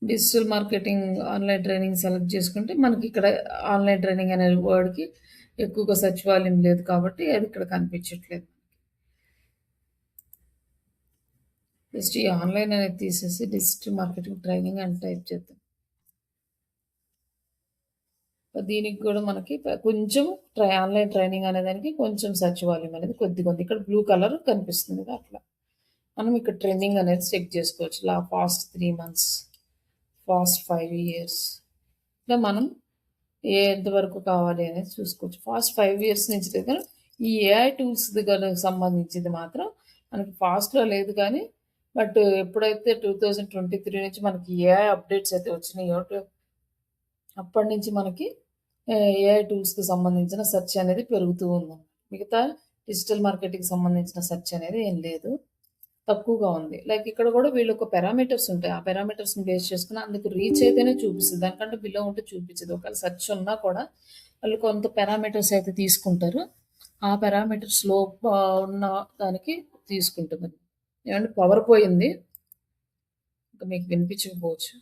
digital marketing, online training select చేసుకుంటే మనకిక్కడ ఆన్‌లైన్ ట్రైనింగ్ అనే వర్డ్‌కి ఎక్కువగా సెర్చ్ వాల్యూమ్ లేదు కాబట్టి అది ఇక్కడ కనిపించట్లేదు. జస్ట్ ఈ ఆన్‌లైన్ అనేది తీసేసి డిజిటల్ మార్కెటింగ్ ట్రైనింగ్ అని టైప్ చేద్దాం. దీనికి కూడా మనకి కొంచెం ఆన్‌లైన్ ట్రైనింగ్ అనే దానికి కొంచెం సెర్చ్ వాల్యూమ్ అనేది కొద్దిగా ఉంది. ఇక్కడ బ్లూ కలర్ కనిపిస్తుంది కదా! అట్లా. మనం ఇక్కడ ట్రెండింగ్ అనేది చెక్ చేసుకోవచ్చు. Past 3 months, past 5 years. ఇట్లా మనం ఎంతవరకు కావాలి అనేది చూసుకోవచ్చు. పాస్ట్ 5 ఇయర్స్ నుంచి దగ్గర ఈ ఏఐ టూల్స్ దగ్గర సంబంధించింది మాత్రం మనకి పాస్ట్‌లో లేదు కానీ బట్ ఎప్పుడైతే 2023 నుంచి మనకి ఏఐ అప్డేట్స్ అయితే వచ్చినాయో అప్పటినుంచి మనకి ఏఐ టూల్స్‌కి సంబంధించిన సెర్చ్ అనేది పెరుగుతూ ఉందన్నమాట. మిగతా డిజిటల్ మార్కెటింగ్‌కి సంబంధించిన సెర్చ్ అనేది ఏం లేదు. తక్కువగా ఉంది. లైక్ ఇక్కడ గూడా వీళ్ళొక పారామీటర్స్ ఉంటాయి. ఆ పారామీటర్స్‌ని బేస్ చేసుకొని అందుకు రీచ్ అయితేనే చూపిస్తది. దానికంటే బిలో ఉంటే చూపించదు. ఒకవేళ సెర్చ్ ఉన్నా కూడా వాళ్ళు కొంత పారామీటర్స్ అయితే తీసుకుంటారు. ఆ పారామీటర్స్‌లో ఉన్న దానికి తీసుకుంటుందండి. ఏవండీ పవర్ పోయింది. ఇంక మీకు వినిపించకపోవచ్చు.